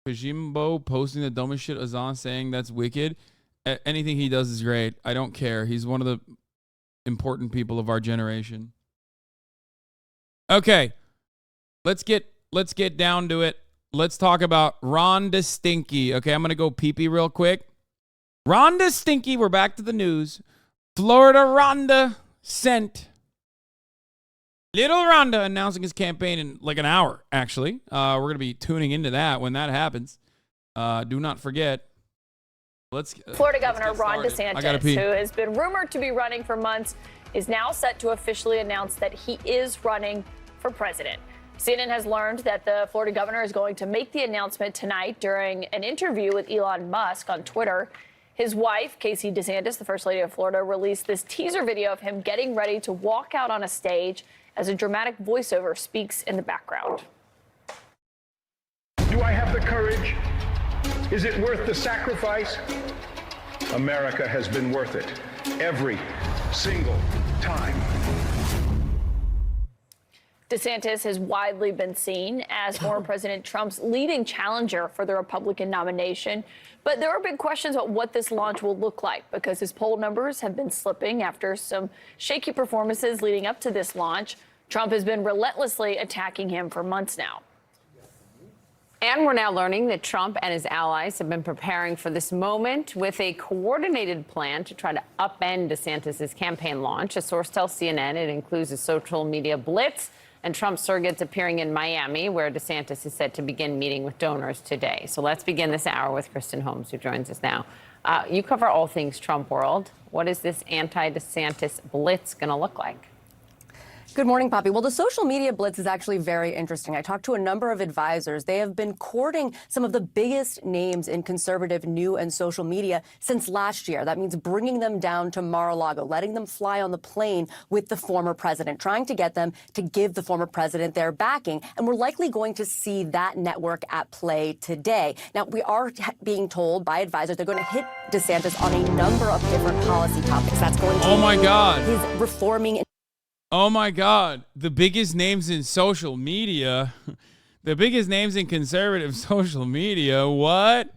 Fajimbo posting the dumbest shit. Azan saying that's wicked. Anything he does is great. I don't care. He's one of the important people of our generation. Okay, let's get down to it. Let's talk about Rhonda Stinky. Okay, I'm gonna go pee-pee real quick. Rhonda Stinky. We're back to the news. Florida Rhonda sent. Little Rhonda announcing his campaign in like an hour, actually. We're going to be tuning into that when that happens. Do not forget. Florida Governor Ron DeSantis, who has been rumored to be running for months, is now set to officially announce that he is running for president. CNN has learned that the Florida governor is going to make the announcement tonight during an interview with Elon Musk on Twitter. His wife, Casey DeSantis, the First Lady of Florida, released this teaser video of him getting ready to walk out on a stage as a dramatic voiceover speaks in the background. Do I have the courage? Is it worth the sacrifice? America has been worth it every single time. DeSantis has widely been seen as former President Trump's leading challenger for the Republican nomination. But there are big questions about what this launch will look like because his poll numbers have been slipping after some shaky performances leading up to this launch. Trump has been relentlessly attacking him for months now. And we're now learning that Trump and his allies have been preparing for this moment with a coordinated plan to try to upend DeSantis' campaign launch. A source tells CNN it includes a social media blitz and Trump surrogates appearing in Miami, where DeSantis is set to begin meeting with donors today. So let's begin this hour with Kristen Holmes, who joins us now. You cover all things Trump world. What is this anti-DeSantis blitz going to look like? Good morning, Poppy. Well, the social media blitz is actually very interesting. I talked to a number of advisors. They have been courting some of the biggest names in conservative new and social media since last year. That means bringing them down to Mar-a-Lago, letting them fly on the plane with the former president, trying to get them to give the former president their backing. And we're likely going to see that network at play today. Now, we are being told by advisors they're going to hit DeSantis on a number of different policy topics. That's going to his reforming. Oh my God. The biggest names in social media. The biggest names in conservative social media. What?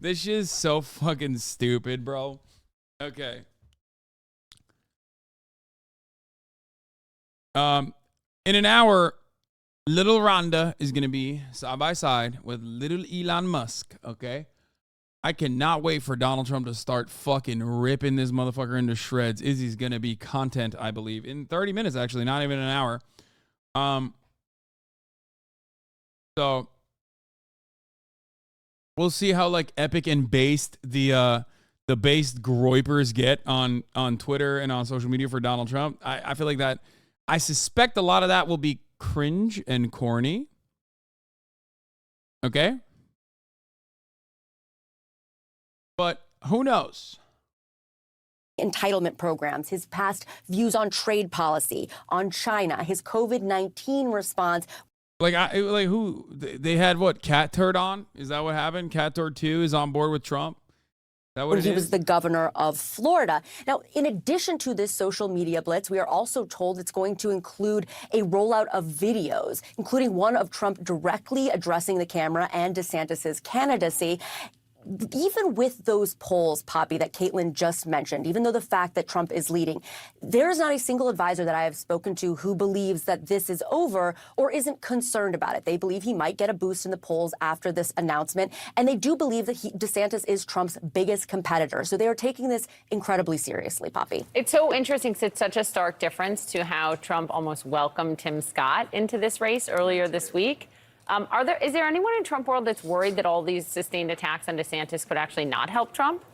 This shit is so fucking stupid, bro. Okay. In an hour, little Rhonda is going to be side by side with little Elon Musk. Okay. I cannot wait for Donald Trump to start fucking ripping this motherfucker into shreds. Izzy's going to be content, I believe, in 30 minutes, actually, not even an hour. So we'll see how like epic and based the based groypers get on Twitter and on social media for Donald Trump. I feel like that. I suspect a lot of that will be cringe and corny. Okay. But who knows? Entitlement programs, his past views on trade policy, on China, his COVID-19 response. Like who they had what Cat Turd on? Is that what happened? Cat Turd 2 is on board with Trump. Is that what when he was the governor of Florida. Now, in addition to this social media blitz, we are also told it's going to include a rollout of videos, including one of Trump directly addressing the camera and DeSantis's candidacy. Even with those polls, Poppy, that Caitlin just mentioned, even though the fact that Trump is leading, there is not a single advisor that I have spoken to who believes that this is over or isn't concerned about it. They believe he might get a boost in the polls after this announcement, and they do believe that DeSantis is Trump's biggest competitor. So they are taking this incredibly seriously, Poppy. It's so interesting because it's such a stark difference to how Trump almost welcomed Tim Scott into this race earlier this week. Is there anyone in Trump world that's worried that all these sustained attacks on DeSantis could actually not help Trump?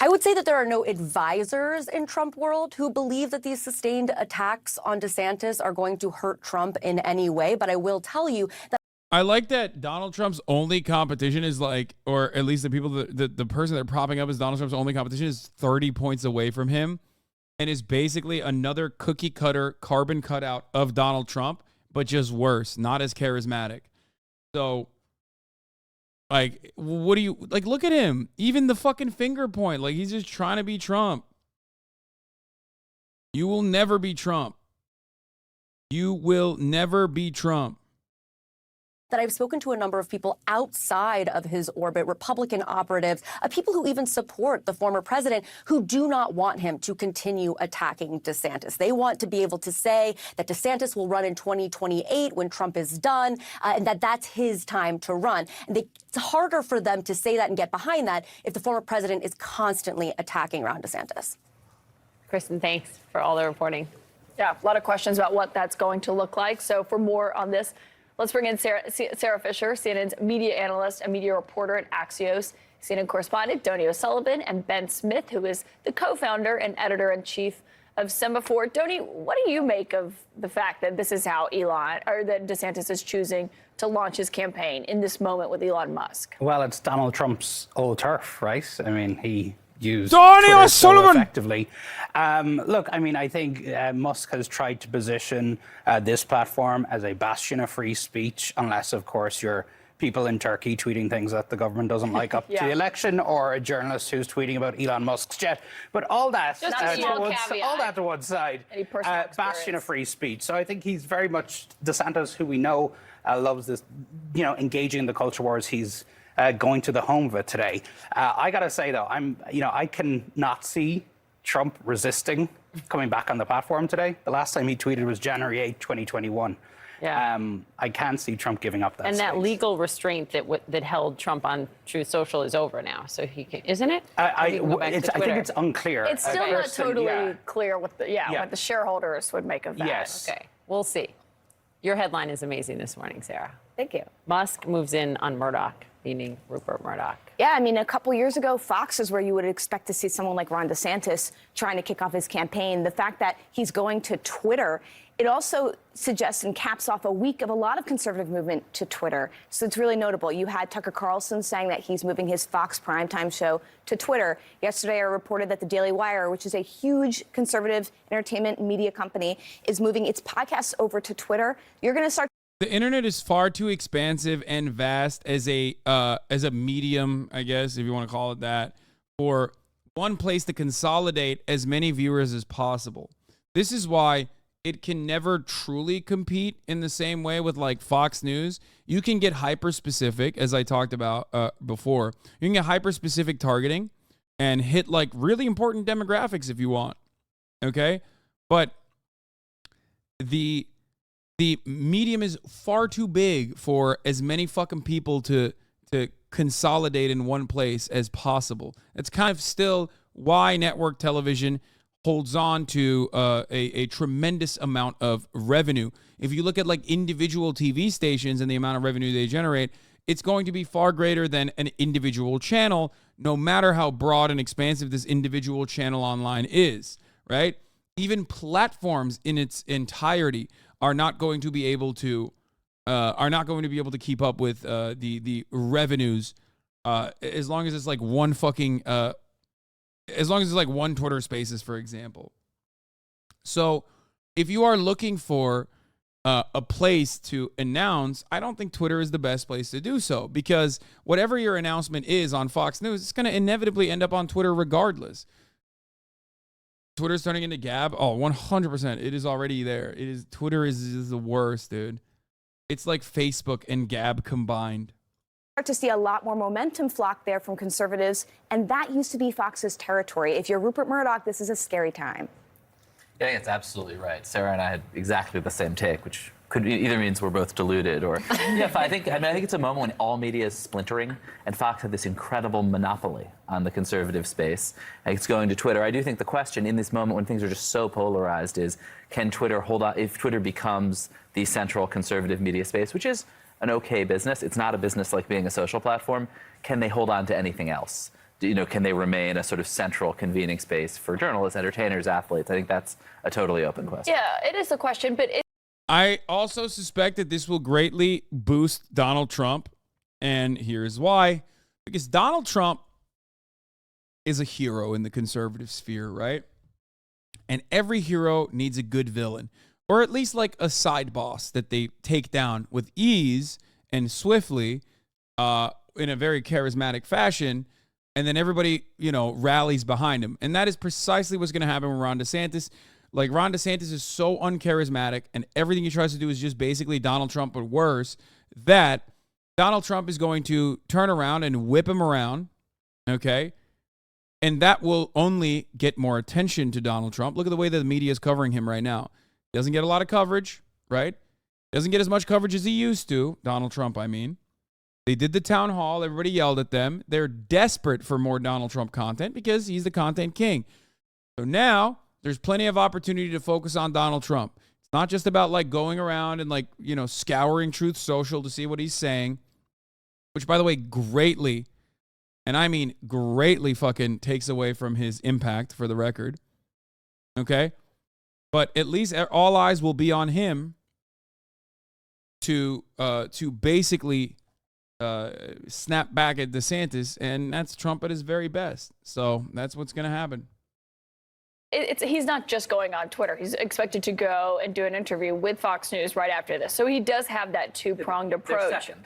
I would say that there are no advisors in Trump world who believe that these sustained attacks on DeSantis are going to hurt Trump in any way. But I will tell you that I like that Donald Trump's only competition is like, or at least the people the person they're propping up as Donald Trump's only competition is 30 points away from him and is basically another cookie cutter carbon cutout of Donald Trump, but just worse, not as charismatic. So, like, what do you, like, look at him. Even the fucking finger point. Like, he's just trying to be Trump. You will never be Trump. You will never be Trump. that I've spoken to a number of people outside of his orbit, Republican operatives, people who even support the former president, who do not want him to continue attacking DeSantis. They want to be able to say that DeSantis will run in 2028 when Trump is done, and that that's his time to run. And it's harder for them to say that and get behind that if the former president is constantly attacking Ron DeSantis. Kristen, thanks for all the reporting. Yeah, a lot of questions about what that's going to look like. So for more on this, let's bring in Sarah Fisher, CNN's media analyst and media reporter at Axios, CNN correspondent Donny O'Sullivan, and Ben Smith, who is the co-founder and editor-in-chief of Semaphore. Donny, what do you make of the fact that this is how that DeSantis is choosing to launch his campaign in this moment with Elon Musk? Well, it's Donald Trump's old turf, right? I mean, he used Donny Twitter O'Sullivan so effectively. Look, I mean, I think Musk has tried to position this platform as a bastion of free speech, unless, of course, you're people in Turkey tweeting things that the government doesn't like up to the election, or a journalist who's tweeting about Elon Musk's jet. But all that, all that to one side, bastion of free speech. So I think he's very much DeSantis, who we know loves this, engaging in the culture wars. He's going to the home of it today. I got to say, though, I can not see Trump resisting coming back on the platform today. The last time he tweeted was January 8, 2021. Yeah. I can't see Trump giving up that. And space. that legal restraint that held Trump on Truth Social is over now. So he can, isn't it? I think it's unclear. It's still not totally clear what the shareholders would make of that. Yes. Okay, we'll see. Your headline is amazing this morning, Sarah. Thank you. Musk moves in on Murdoch, meaning Rupert Murdoch. Yeah, I mean, a couple years ago, Fox is where you would expect to see someone like Ron DeSantis trying to kick off his campaign. The fact that he's going to Twitter, it also suggests and caps off a week of a lot of conservative movement to Twitter. So it's really notable. You had Tucker Carlson saying that he's moving his Fox primetime show to Twitter. Yesterday, I reported that the Daily Wire, which is a huge conservative entertainment media company, is moving its podcasts over to Twitter. You're going to start. The internet is far too expansive and vast as a medium, I guess, if you want to call it that, for one place to consolidate as many viewers as possible. This is why it can never truly compete in the same way with like Fox News. You can get hyper specific, as I talked about before. You can get hyper specific targeting and hit like really important demographics if you want. Okay? But the medium is far too big for as many fucking people to consolidate in one place as possible. It's kind of still why network television holds on to a tremendous amount of revenue. If you look at like individual TV stations and the amount of revenue they generate, it's going to be far greater than an individual channel, no matter how broad and expansive this individual channel online is, right? Even platforms in its entirety are not going to be able to keep up with the revenues as long as it's like one fucking as long as it's like one Twitter Spaces, for example. So if you are looking for a place to announce, I don't think Twitter is the best place to do so, because whatever your announcement is on Fox News, it's going to inevitably end up on Twitter regardless. Twitter's turning into Gab. Oh, 100%. It is already there. Twitter is the worst, dude. It's like Facebook and Gab combined. Start to see a lot more momentum flock there from conservatives, and that used to be Fox's territory. If you're Rupert Murdoch, this is a scary time. Yeah, I think it's absolutely right. Sarah and I had exactly the same take, which could either means we're both deluded or yeah. I think it's a moment when all media is splintering, and Fox had this incredible monopoly on the conservative space. It's going to Twitter. I do think the question in this moment when things are just so polarized is, can Twitter hold on? If Twitter becomes the central conservative media space, which is an okay business, it's not a business like being a social platform. Can they hold on to anything else? Can they remain a sort of central convening space for journalists, entertainers, athletes? I think that's a totally open question. Yeah, it is a question, but I also suspect that this will greatly boost Donald Trump, and here's why. Because Donald Trump is a hero in the conservative sphere, right? And every hero needs a good villain, or at least like a side boss that they take down with ease and swiftly in a very charismatic fashion, and then everybody, rallies behind him. And that is precisely what's going to happen with Ron DeSantis. Like, Ron DeSantis is so uncharismatic, and everything he tries to do is just basically Donald Trump, but worse, that Donald Trump is going to turn around and whip him around, okay? And that will only get more attention to Donald Trump. Look at the way that the media is covering him right now. Doesn't get a lot of coverage, right? Doesn't get as much coverage as he used to, Donald Trump, I mean. They did the town hall. Everybody yelled at them. They're desperate for more Donald Trump content because he's the content king. So now there's plenty of opportunity to focus on Donald Trump. It's not just about like going around and like, you know, scouring Truth Social to see what he's saying, which, by the way, greatly, and I mean greatly fucking takes away from his impact, for the record. Okay? But at least all eyes will be on him to basically snap back at DeSantis, and that's Trump at his very best. So that's what's going to happen. He's not just going on Twitter. He's expected to go and do an interview with Fox News right after this. So he does have that two-pronged approach. They're second.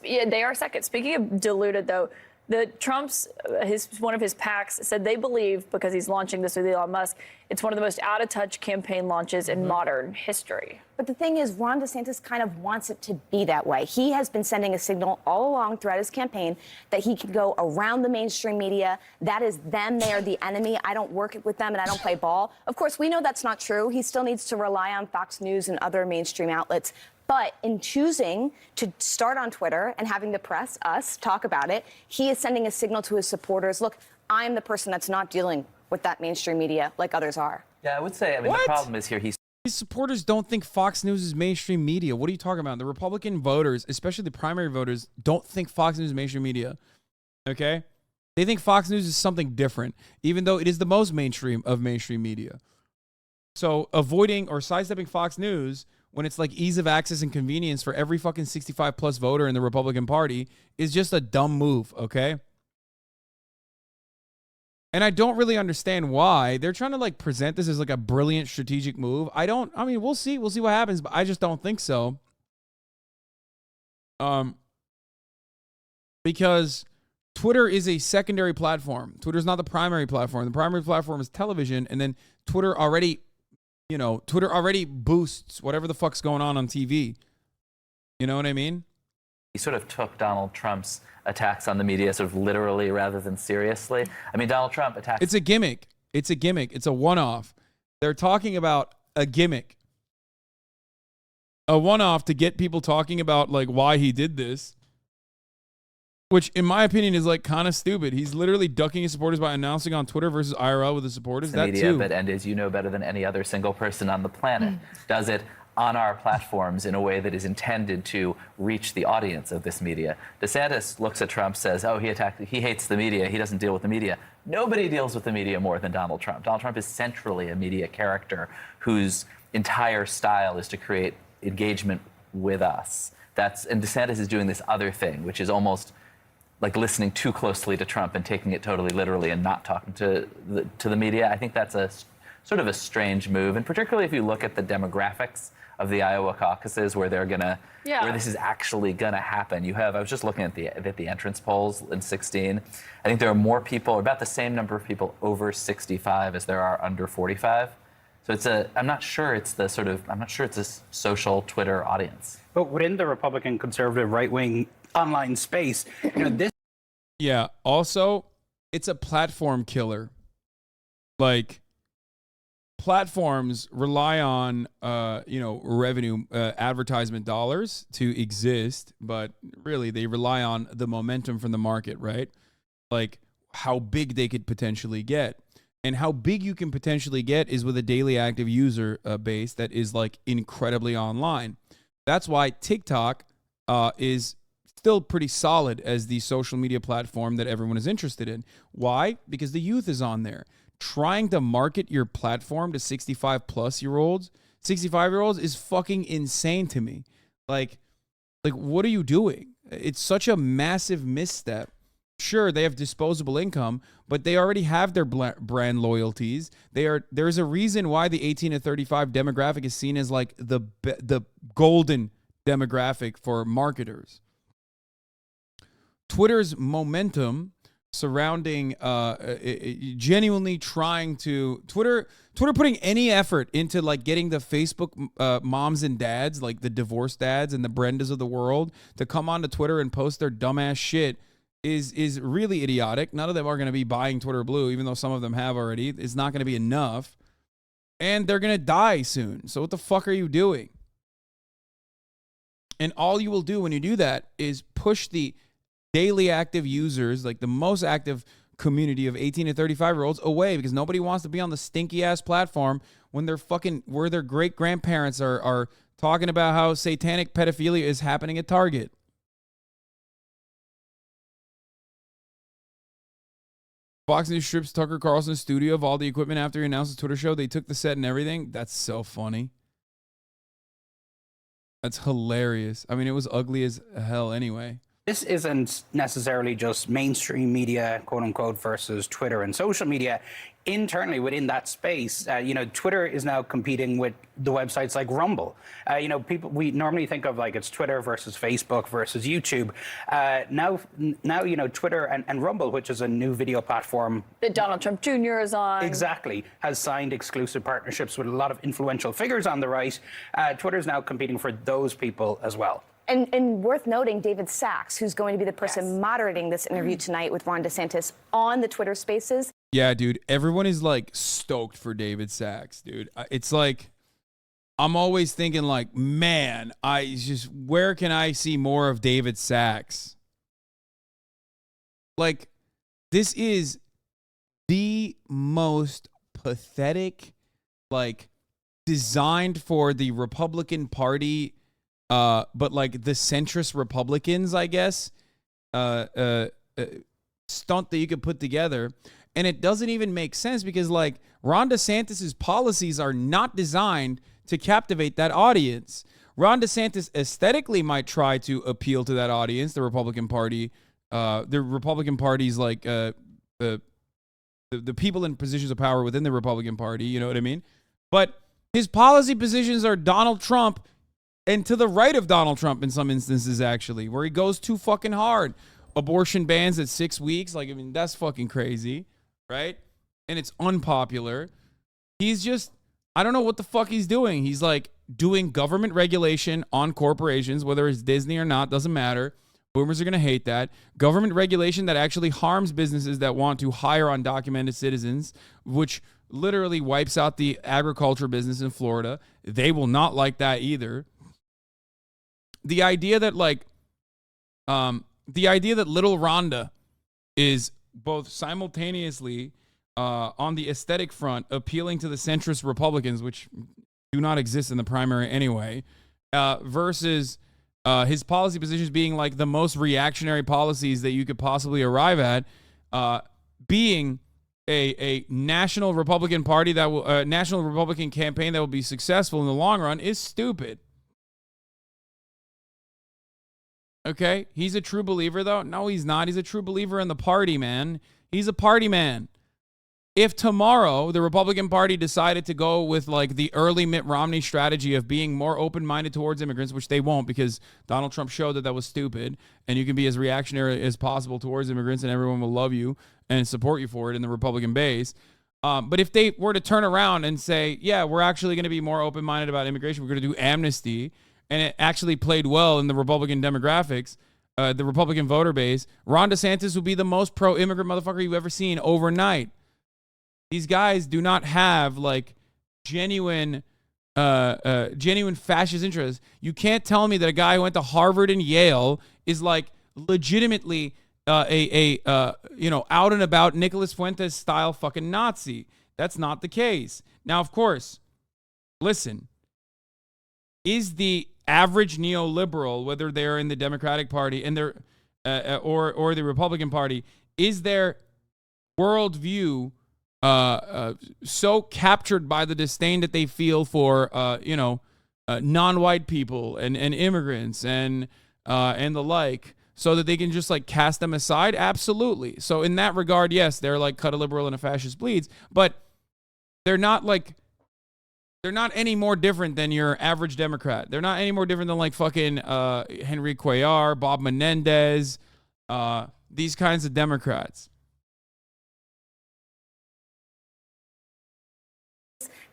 Yeah, they are second. Speaking of diluted, though, one of his PACs said they believe, because he's launching this with Elon Musk, it's one of the most out-of-touch campaign launches in modern history. But the thing is, Ron DeSantis kind of wants it to be that way. He has been sending a signal all along throughout his campaign that he can go around the mainstream media. That is them. They are the enemy. I don't work with them and I don't play ball. Of course, we know that's not true. He still needs to rely on Fox News and other mainstream outlets. But in choosing to start on Twitter and having the press, us, talk about it, he is sending a signal to his supporters, look, I'm the person that's not dealing with that mainstream media like others are. Yeah, I would say, the problem is here, his supporters don't think Fox News is mainstream media. What are you talking about? The Republican voters, especially the primary voters, don't think Fox News is mainstream media. Okay? They think Fox News is something different, even though it is the most mainstream of mainstream media. So avoiding or sidestepping Fox News when it's like ease of access and convenience for every fucking 65 plus voter in the Republican Party is just a dumb move, okay? And I don't really understand why they're trying to like present this as like a brilliant strategic move. We'll see what happens, but I just don't think so. Because Twitter is a secondary platform. Twitter's not the primary platform. The primary platform is television, and then Twitter already boosts whatever the fuck's going on TV. You know what I mean? He sort of took Donald Trump's attacks on the media sort of literally rather than seriously. I mean, Donald Trump attacked... It's a gimmick. It's a one-off. They're talking about a gimmick. A one-off to get people talking about, like, why he did this. Which, in my opinion, is, like, kind of stupid. He's literally ducking his supporters by announcing on Twitter versus IRL with his supporters. The media, but, and as you know better than any other single person on the planet, does it on our platforms in a way that is intended to reach the audience of this media. DeSantis looks at Trump, says, oh, he hates the media, he doesn't deal with the media. Nobody deals with the media more than Donald Trump. Donald Trump is centrally a media character whose entire style is to create engagement with us. And DeSantis is doing this other thing, which is almost like listening too closely to Trump and taking it totally literally and not talking to the media. I think that's a sort of a strange move, and particularly if you look at the demographics of the Iowa caucuses where where this is actually gonna happen. I was just looking at the entrance polls in 2016. I think there are more people, about the same number of people over 65 as there are under 45. So I'm not sure it's a social Twitter audience. But within the Republican conservative right-wing online space, this. Yeah. Also, it's a platform killer. Like, platforms rely on, revenue, advertisement dollars to exist, but really they rely on the momentum from the market, right? Like how big they could potentially get. And how big you can potentially get is with a daily active user base that is like incredibly online. That's why TikTok is still pretty solid as the social media platform that everyone is interested in. Why? Because the youth is on there. Trying to market your platform to 65-year-olds is fucking insane to me. Like, what are you doing? It's such a massive misstep. Sure, they have disposable income, but they already have their brand loyalties. There's a reason why the 18 to 35 demographic is seen as like the golden demographic for marketers. Twitter's momentum surrounding genuinely trying to Twitter putting any effort into like getting the Facebook moms and dads, like the divorced dads and the Brendas of the world, to come onto Twitter and post their dumbass shit is really idiotic. None of them are going to be buying Twitter Blue, even though some of them have already. It's not going to be enough. And they're going to die soon. So what the fuck are you doing? And all you will do when you do that is push the daily active users, like the most active community of 18 to 35-year-olds, away, because nobody wants to be on the stinky ass platform when they're fucking, where their great grandparents are talking about how satanic pedophilia is happening at Target. Fox News strips Tucker Carlson's studio of all the equipment after he announced his Twitter show. They took the set and everything. That's so funny. That's hilarious. I mean, it was ugly as hell anyway. This isn't necessarily just mainstream media, quote unquote, versus Twitter and social media. Internally within that space, Twitter is now competing with the websites like Rumble. We normally think of like it's Twitter versus Facebook versus YouTube. Now, Twitter and Rumble, which is a new video platform that Donald Trump Jr. is on. Exactly. Has signed exclusive partnerships with a lot of influential figures on the right. Twitter is now competing for those people as well. And worth noting, David Sachs, who's going to be the person moderating this interview tonight with Ron DeSantis on the Twitter Spaces. Yeah, dude. Everyone is like stoked for David Sachs, dude. It's like, I'm always thinking like, man, where can I see more of David Sachs? Like, this is the most pathetic, like, designed for the Republican Party, but like the centrist Republicans, I guess, stunt that you could put together. And it doesn't even make sense because like Ron DeSantis's policies are not designed to captivate that audience. Ron DeSantis aesthetically might try to appeal to that audience, the Republican Party, the Republican Party's like the people in positions of power within the Republican Party, you know what I mean? But his policy positions are Donald Trump and to the right of Donald Trump in some instances, actually, where he goes too fucking hard. Abortion bans at 6 weeks. Like, I mean, that's fucking crazy, right? And it's unpopular. He's just, I don't know what the fuck he's doing. He's like doing government regulation on corporations, whether it's Disney or not, doesn't matter. Boomers are going to hate that. Government regulation that actually harms businesses that want to hire undocumented citizens, which literally wipes out the agriculture business in Florida. They will not like that either. The idea that like, little Rhonda is both simultaneously on the aesthetic front appealing to the centrist Republicans, which do not exist in the primary anyway, versus his policy positions being like the most reactionary policies that you could possibly arrive at, being a national Republican Party that will national Republican campaign that will be successful in the long run is stupid. Okay, he's a true believer, though? No, he's not. He's a true believer in the party, man. He's a party man. If tomorrow the Republican Party decided to go with like the early Mitt Romney strategy of being more open-minded towards immigrants, which they won't because Donald Trump showed that was stupid, and you can be as reactionary as possible towards immigrants and everyone will love you and support you for it in the Republican base. But if they were to turn around and say, yeah, we're actually going to be more open-minded about immigration, we're going to do amnesty, and it actually played well in the Republican demographics, the Republican voter base, Ron DeSantis would be the most pro-immigrant motherfucker you've ever seen overnight. These guys do not have like genuine fascist interests. You can't tell me that a guy who went to Harvard and Yale is like legitimately out and about Nicholas Fuentes style fucking Nazi. That's not the case. Now, of course, listen, is the average neoliberal, whether they're in the Democratic Party and they're or the Republican Party, is their worldview so captured by the disdain that they feel for non-white people and immigrants and the like, so that they can just like cast them aside? Absolutely. So in that regard, yes, they're like cut a liberal and a fascist bleeds, but they're not any more different than your average Democrat. They're not any more different than like fucking Henry Cuellar, Bob Menendez, these kinds of Democrats.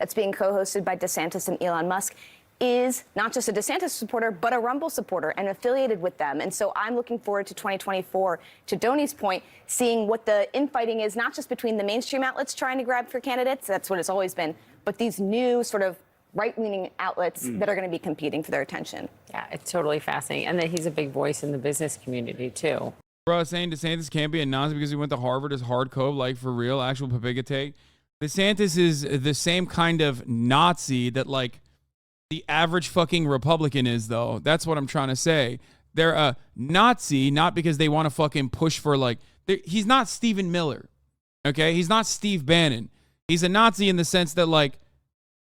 that's being co-hosted by DeSantis and Elon Musk is not just a DeSantis supporter, but a Rumble supporter and affiliated with them. And so I'm looking forward to 2024, to Donnie's point, seeing what the infighting is, not just between the mainstream outlets trying to grab for candidates, that's what it's always been, but these new sort of right-leaning outlets that are going to be competing for their attention. Yeah, it's totally fascinating. And that he's a big voice in the business community, too. Bro, saying DeSantis can't be a Nazi because he went to Harvard is hardcore, like for real, actual Papiga take. DeSantis is the same kind of Nazi that, like, the average fucking Republican is, though. That's what I'm trying to say. They're a Nazi, not because they want to fucking push for, like, he's not Stephen Miller, okay? He's not Steve Bannon. He's a Nazi in the sense that, like,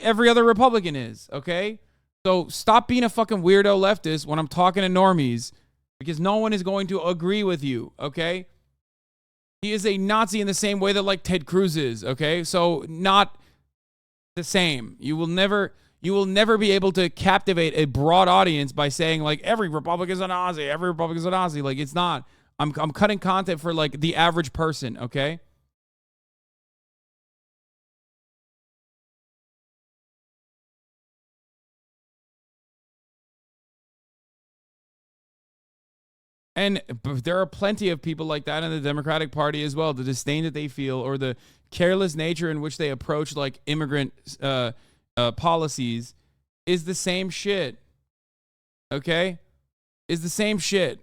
every other Republican is, okay? So stop being a fucking weirdo leftist when I'm talking to normies, because no one is going to agree with you, okay? He is a Nazi in the same way that, like, Ted Cruz is, okay? So not the same. You will never be able to captivate a broad audience by saying, like, every Republican's a Nazi, every Republican's a Nazi. Like, it's not. I'm cutting content for, like, the average person, okay? And there are plenty of people like that in the Democratic Party as well. The disdain that they feel, or the careless nature in which they approach, like, immigrant policies, is the same shit. Okay? Is the same shit.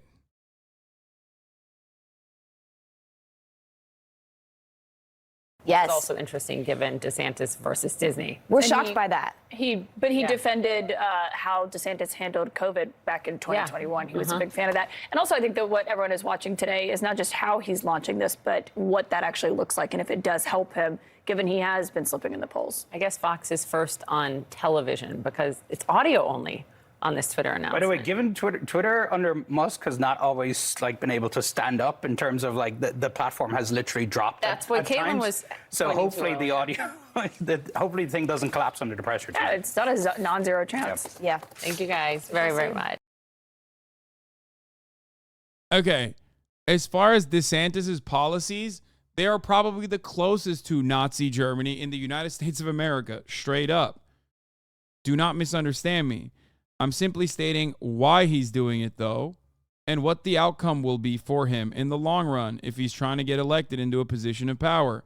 Yes. It's also interesting given DeSantis versus Disney. We're shocked by that. He defended how DeSantis handled COVID back in 2021. He was a big fan of that. And also, I think that what everyone is watching today is not just how he's launching this, but what that actually looks like and if it does help him, given he has been slipping in the polls. I guess Fox is first on television because it's audio only on this Twitter announcement. By the way, given Twitter under Musk has not always, like, been able to stand up in terms of, like, the platform has literally dropped. That's what Caitlin was. So hopefully the audio, hopefully the thing doesn't collapse under the pressure. Yeah, it's not a non-zero chance. Yeah. Thank you guys very, very much. Okay. As far as DeSantis's policies, they are probably the closest to Nazi Germany in the United States of America, straight up. Do not misunderstand me. I'm simply stating why he's doing it, though, and what the outcome will be for him in the long run if he's trying to get elected into a position of power.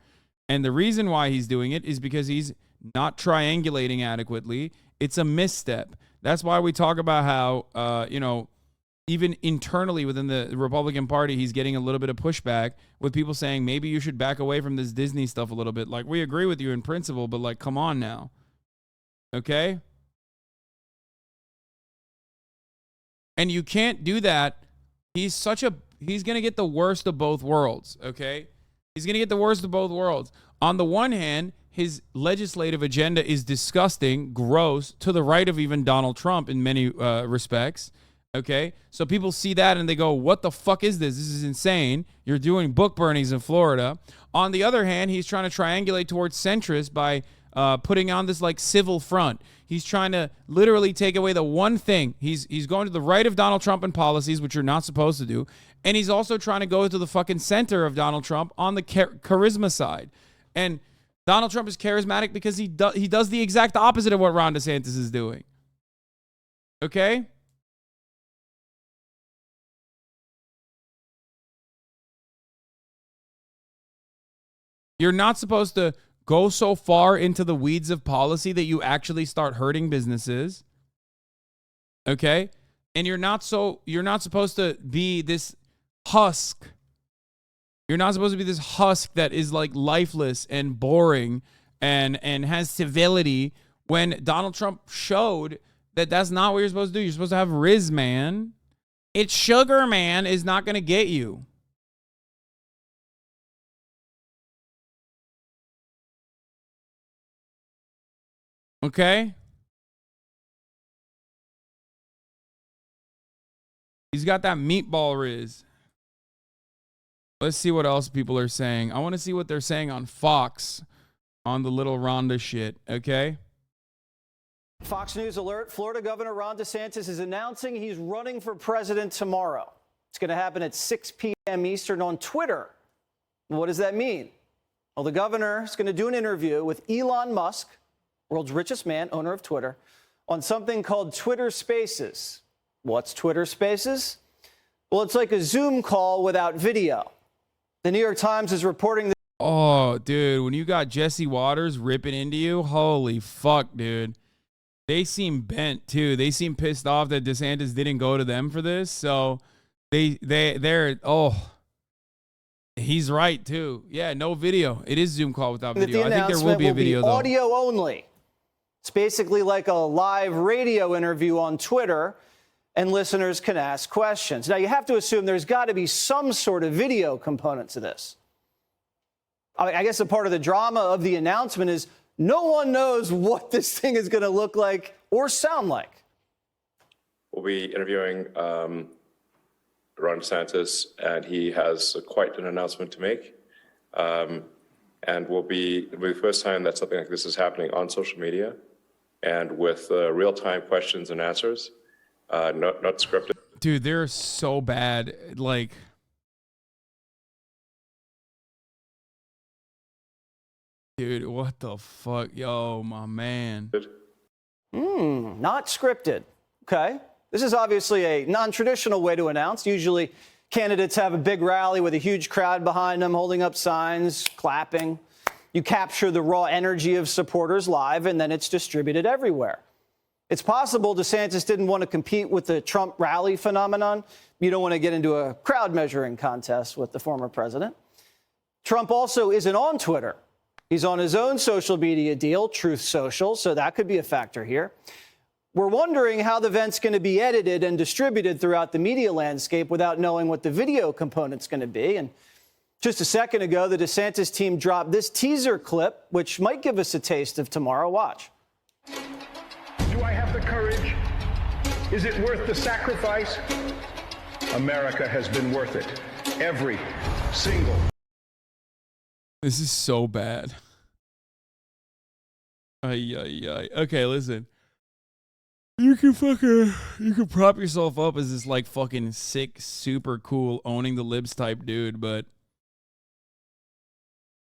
And the reason why he's doing it is because he's not triangulating adequately. It's a misstep. That's why we talk about how, even internally within the Republican Party, he's getting a little bit of pushback with people saying, maybe you should back away from this Disney stuff a little bit. Like, we agree with you in principle, but, like, come on now. Okay? And you can't do that. He's going to get the worst of both worlds, okay? He's going to get the worst of both worlds. On the one hand, his legislative agenda is disgusting, gross, to the right of even Donald Trump in many respects, okay? So people see that and they go, what the fuck is this? This is insane. You're doing book burnings in Florida. On the other hand, he's trying to triangulate towards centrists by putting on this, like, civil front. He's trying to literally take away the one thing. He's going to the right of Donald Trump in policies, which you're not supposed to do. And he's also trying to go to the fucking center of Donald Trump on the charisma side. And Donald Trump is charismatic because he does the exact opposite of what Ron DeSantis is doing. Okay? You're not supposed to go so far into the weeds of policy that you actually start hurting businesses. Okay? And you're not supposed to be this husk. You're not supposed to be this husk that is, like, lifeless and boring and has civility, when Donald Trump showed that that's not what you're supposed to do. You're supposed to have Riz, man. It's sugar, man, is not going to get you. Okay? He's got that meatball Riz. Let's see what else people are saying. I want to see what they're saying on Fox on the little Rhonda shit, okay? Fox News alert, Florida Governor Ron DeSantis is announcing he's running for president tomorrow. It's going to happen at 6 p.m. Eastern on Twitter. What does that mean? Well, the governor is going to do an interview with Elon Musk world's richest man, owner of Twitter, on something called Twitter Spaces. What's Twitter Spaces? Well, it's like a Zoom call without video. The New York Times is reporting that. Oh, dude, when you got Jesse Waters ripping into you, holy fuck, dude. They seem bent too. They seem pissed off that DeSantis didn't go to them for this. So they're he's right too. Yeah, no video. It is Zoom call without video. I think there will be a video though. Audio only. It's basically like a live radio interview on Twitter, and listeners can ask questions. Now, you have to assume there's got to be some sort of video component to this. I guess a part of the drama of the announcement is no one knows what this thing is going to look like or sound like. We'll be interviewing Ron DeSantis, and he has quite an announcement to make. And it'll be the first time that something like this is happening on social media and with real-time questions and answers, not scripted. Dude, they're so bad. Like, dude, what the fuck? Yo, my man. Not scripted. Okay. This is obviously a non-traditional way to announce. Usually candidates have a big rally with a huge crowd behind them, holding up signs, clapping. You capture the raw energy of supporters live, and then it's distributed everywhere. It's possible DeSantis didn't want to compete with the Trump rally phenomenon. You don't want to get into a crowd measuring contest with the former president. Trump also isn't on Twitter. He's on his own social media deal, Truth Social, so that could be a factor here. We're wondering how the event's going to be edited and distributed throughout the media landscape without knowing what the video component's going to be. And just a second ago, the DeSantis team dropped this teaser clip, which might give us a taste of tomorrow. Watch. Do I have the courage? Is it worth the sacrifice? America has been worth it. Every single. This is so bad. Okay, listen. You can prop yourself up as this like fucking sick, super cool, owning the libs type dude, but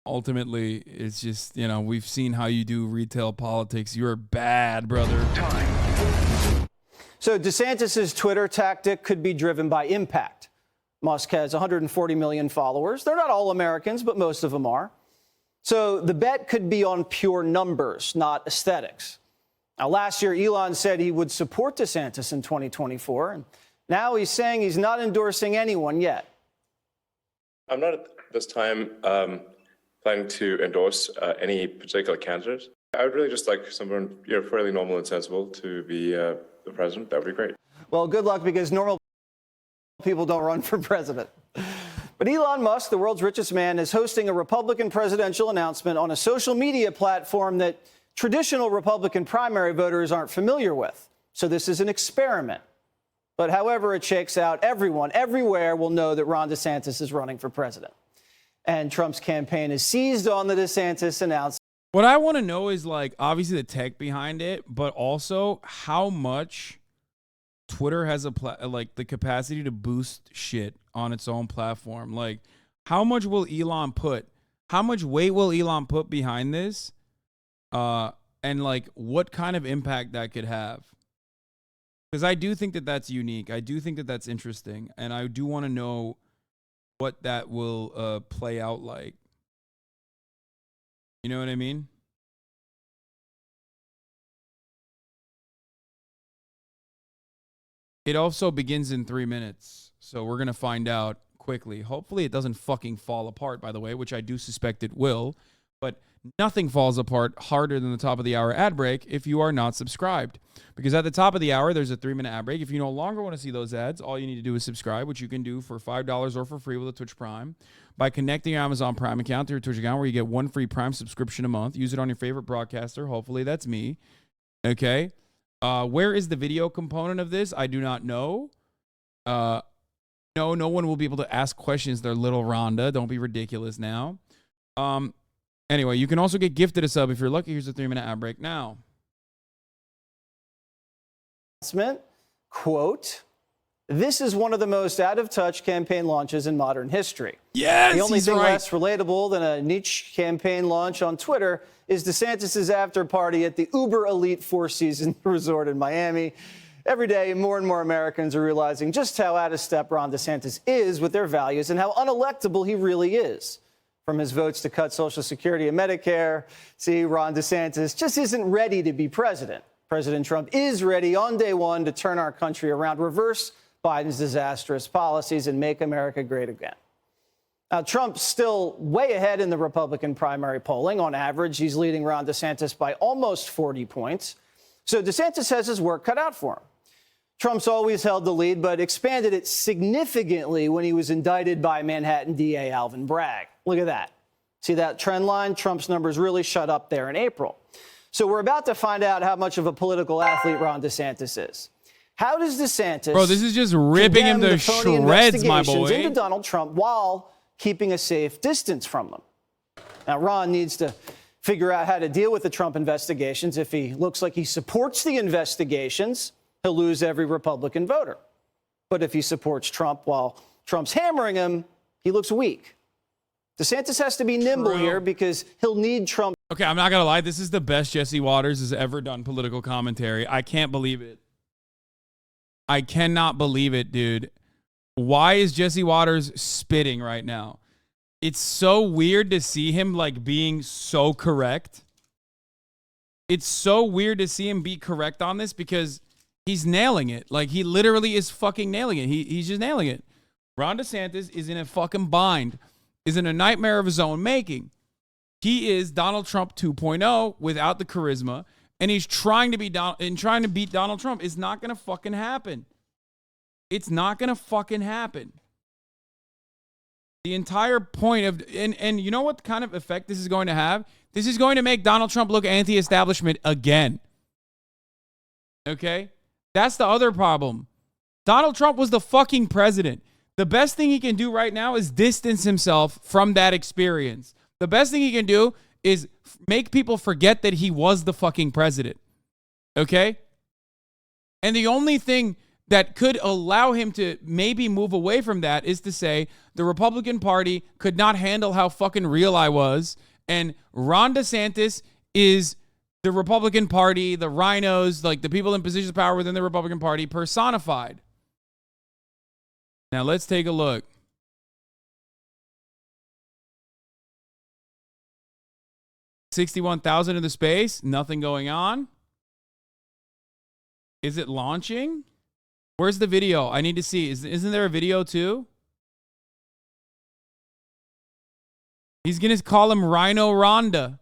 ultimately it's just, you know, we've seen how you do retail politics. You're bad, brother. So DeSantis's Twitter tactic could be driven by impact. Musk has 140 million followers. They're not all Americans, but most of them are. So the bet could be on pure numbers, not aesthetics. Now, last year, Elon said he would support DeSantis in 2024, and now he's saying he's not endorsing anyone yet. I'm not at this time planning to endorse any particular candidate. I would really just like someone fairly normal and sensible to be the president. That would be great. Well, good luck, because normal people don't run for president. But Elon Musk, the world's richest man, is hosting a Republican presidential announcement on a social media platform that traditional Republican primary voters aren't familiar with. So this is an experiment. But however it shakes out, everyone, everywhere will know that Ron DeSantis is running for president. And Trump's campaign is seized on the DeSantis announcement. What I want to know is, like, obviously the tech behind it, but also how much Twitter has the capacity to boost shit on its own platform. Like, how much will Elon put? How much weight will Elon put behind this? And like what kind of impact that could have. Because I do think that that's unique. I do think that that's interesting. And I do want to know what that will play out like. You know what I mean? It also begins in 3 minutes. So we're going to find out quickly. Hopefully it doesn't fucking fall apart, by the way, which I do suspect it will. But nothing falls apart harder than the top of the hour ad break if you are not subscribed. Because at the top of the hour, there's a 3-minute ad break. If you no longer want to see those ads, all you need to do is subscribe, which you can do for $5 or for free with a Twitch Prime by connecting your Amazon Prime account to your Twitch account, where you get 1 free Prime subscription a month. Use it on your favorite broadcaster. Hopefully that's me. Okay. Where is the video component of this? I do not know. No one will be able to ask questions. They're little Rhonda. Don't be ridiculous now. Anyway, you can also get gifted a sub if you're lucky. Here's a 3-minute ad break now. Quote, This is one of the most out-of-touch campaign launches in modern history. Yes, the only he's thing right. less relatable than a niche campaign launch on Twitter is DeSantis' after party at the uber elite Four Seasons resort in Miami. Every day, more and more Americans are realizing just how out of step Ron DeSantis is with their values and how unelectable he really is. From his votes to cut Social Security and Medicare, see, Ron DeSantis just isn't ready to be president. President Trump is ready on day one to turn our country around, reverse Biden's disastrous policies, and make America great again. Now, Trump's still way ahead in the Republican primary polling. On average, he's leading Ron DeSantis by almost 40 points. So DeSantis has his work cut out for him. Trump's always held the lead, but expanded it significantly when he was indicted by Manhattan DA Alvin Bragg. Look at that. See that trend line? Trump's numbers really shut up there in April. So we're about to find out how much of a political athlete Ron DeSantis is. How does DeSantis... Bro, this is just ripping him to shreds, my boy. ...into Donald Trump while keeping a safe distance from them? Now, Ron needs to figure out how to deal with the Trump investigations. If he looks like he supports the investigations, he'll lose every Republican voter. But if he supports Trump while Trump's hammering him, he looks weak. DeSantis has to be nimble here because he'll need Trump. Okay, I'm not going to lie. This is the best Jesse Waters has ever done political commentary. I can't believe it. I cannot believe it, dude. Why is Jesse Waters spitting right now? It's so weird to see him like being so correct. It's so weird to see him be correct on this because he's nailing it. Like, he literally is fucking nailing it. He's just nailing it. Ron DeSantis is in a fucking bind, is in a nightmare of his own making. He is Donald Trump 2.0 without the charisma, and he's trying to be trying to beat Donald Trump. It's not going to fucking happen. It's not going to fucking happen. The entire point of, and you know what kind of effect this is going to have? This is going to make Donald Trump look anti-establishment again. Okay? That's the other problem. Donald Trump was the fucking president. The best thing he can do right now is distance himself from that experience. The best thing he can do is make people forget that he was the fucking president. Okay? And the only thing that could allow him to maybe move away from that is to say the Republican Party could not handle how fucking real I was, and Ron DeSantis is the Republican Party, the rhinos, like the people in positions of power within the Republican Party personified. Now let's take a look. $61,000 in the space, nothing going on. Is it launching? Where's the video? I need to see. Isn't there a video too? He's going to call him Rhino Rhonda.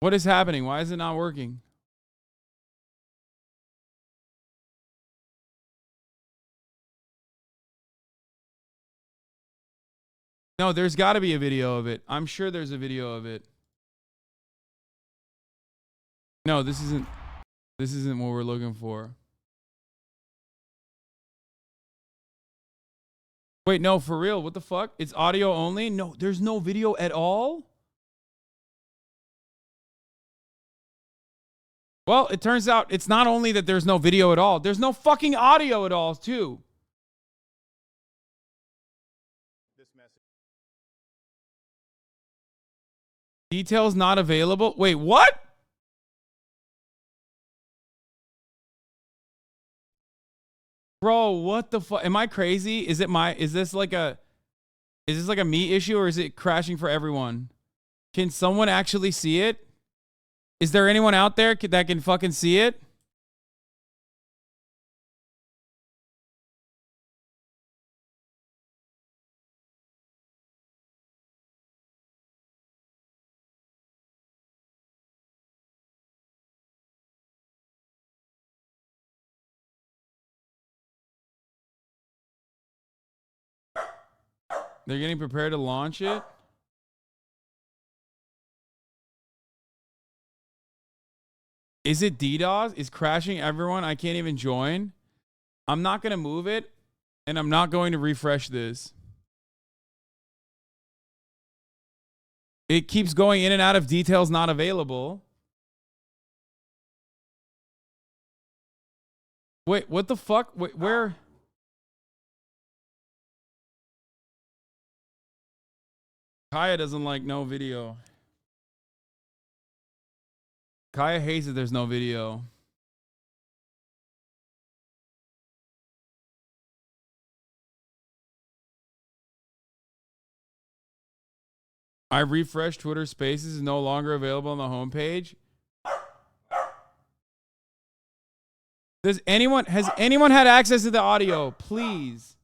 What is happening? Why is it not working? No, there's got to be a video of it. I'm sure there's a video of it. No, this isn't what we're looking for. Wait, no, for real. What the fuck? It's audio only? No, there's no video at all? Well, it turns out it's not only that there's no video at all. There's no fucking audio at all, too. Details not available. Wait, what? Bro, what the fuck? Am I crazy? Is this like a me issue, or is it crashing for everyone? Can someone actually see it? Is there anyone out there that can fucking see it? They're getting prepared to launch it. Is it DDoS? Is crashing everyone? I can't even join. I'm not going to move it, and I'm not going to refresh this. It keeps going in and out of details not available. Wait, what the fuck? Wait, where? Kaya doesn't like no video. Kaya hates that there's no video. I refreshed Twitter Spaces is no longer available on the homepage. Has anyone had access to the audio? Please.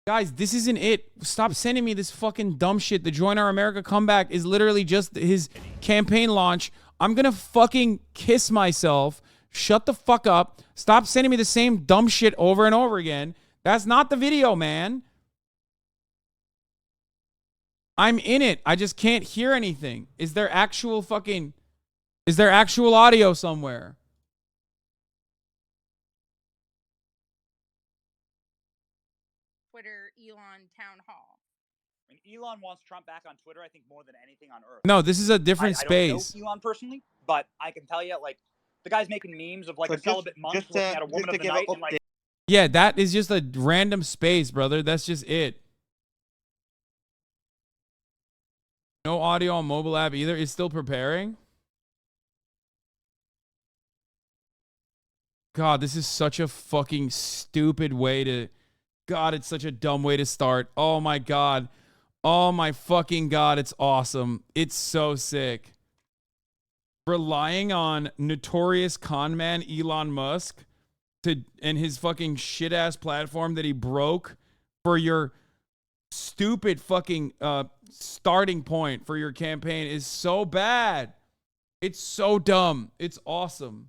Guys, this isn't it. Stop sending me this fucking dumb shit. The Join Our America comeback is literally just his campaign launch. I'm gonna fucking kiss myself. Shut the fuck up. Stop sending me the same dumb shit over and over again. That's not the video, man. I'm in it. I just can't hear anything. Is there actual audio somewhere? Twitter Elon town hall. I mean, Elon wants Trump back on Twitter, I think, more than anything on earth. No, this is a different space. I don't know Elon personally, but I can tell you, like, the guy's making memes of, like, a celibate monk looking at a woman of the night and, like... Yeah, that is just a random space, brother. That's just it. No audio on mobile app either. It's still preparing. God, this is such a fucking stupid way to... God, it's such a dumb way to start. Oh, my God. Oh, my fucking God. It's awesome. It's so sick. Relying on notorious con man Elon Musk and his fucking shit-ass platform that he broke for your stupid fucking starting point for your campaign is so bad. It's so dumb. It's awesome.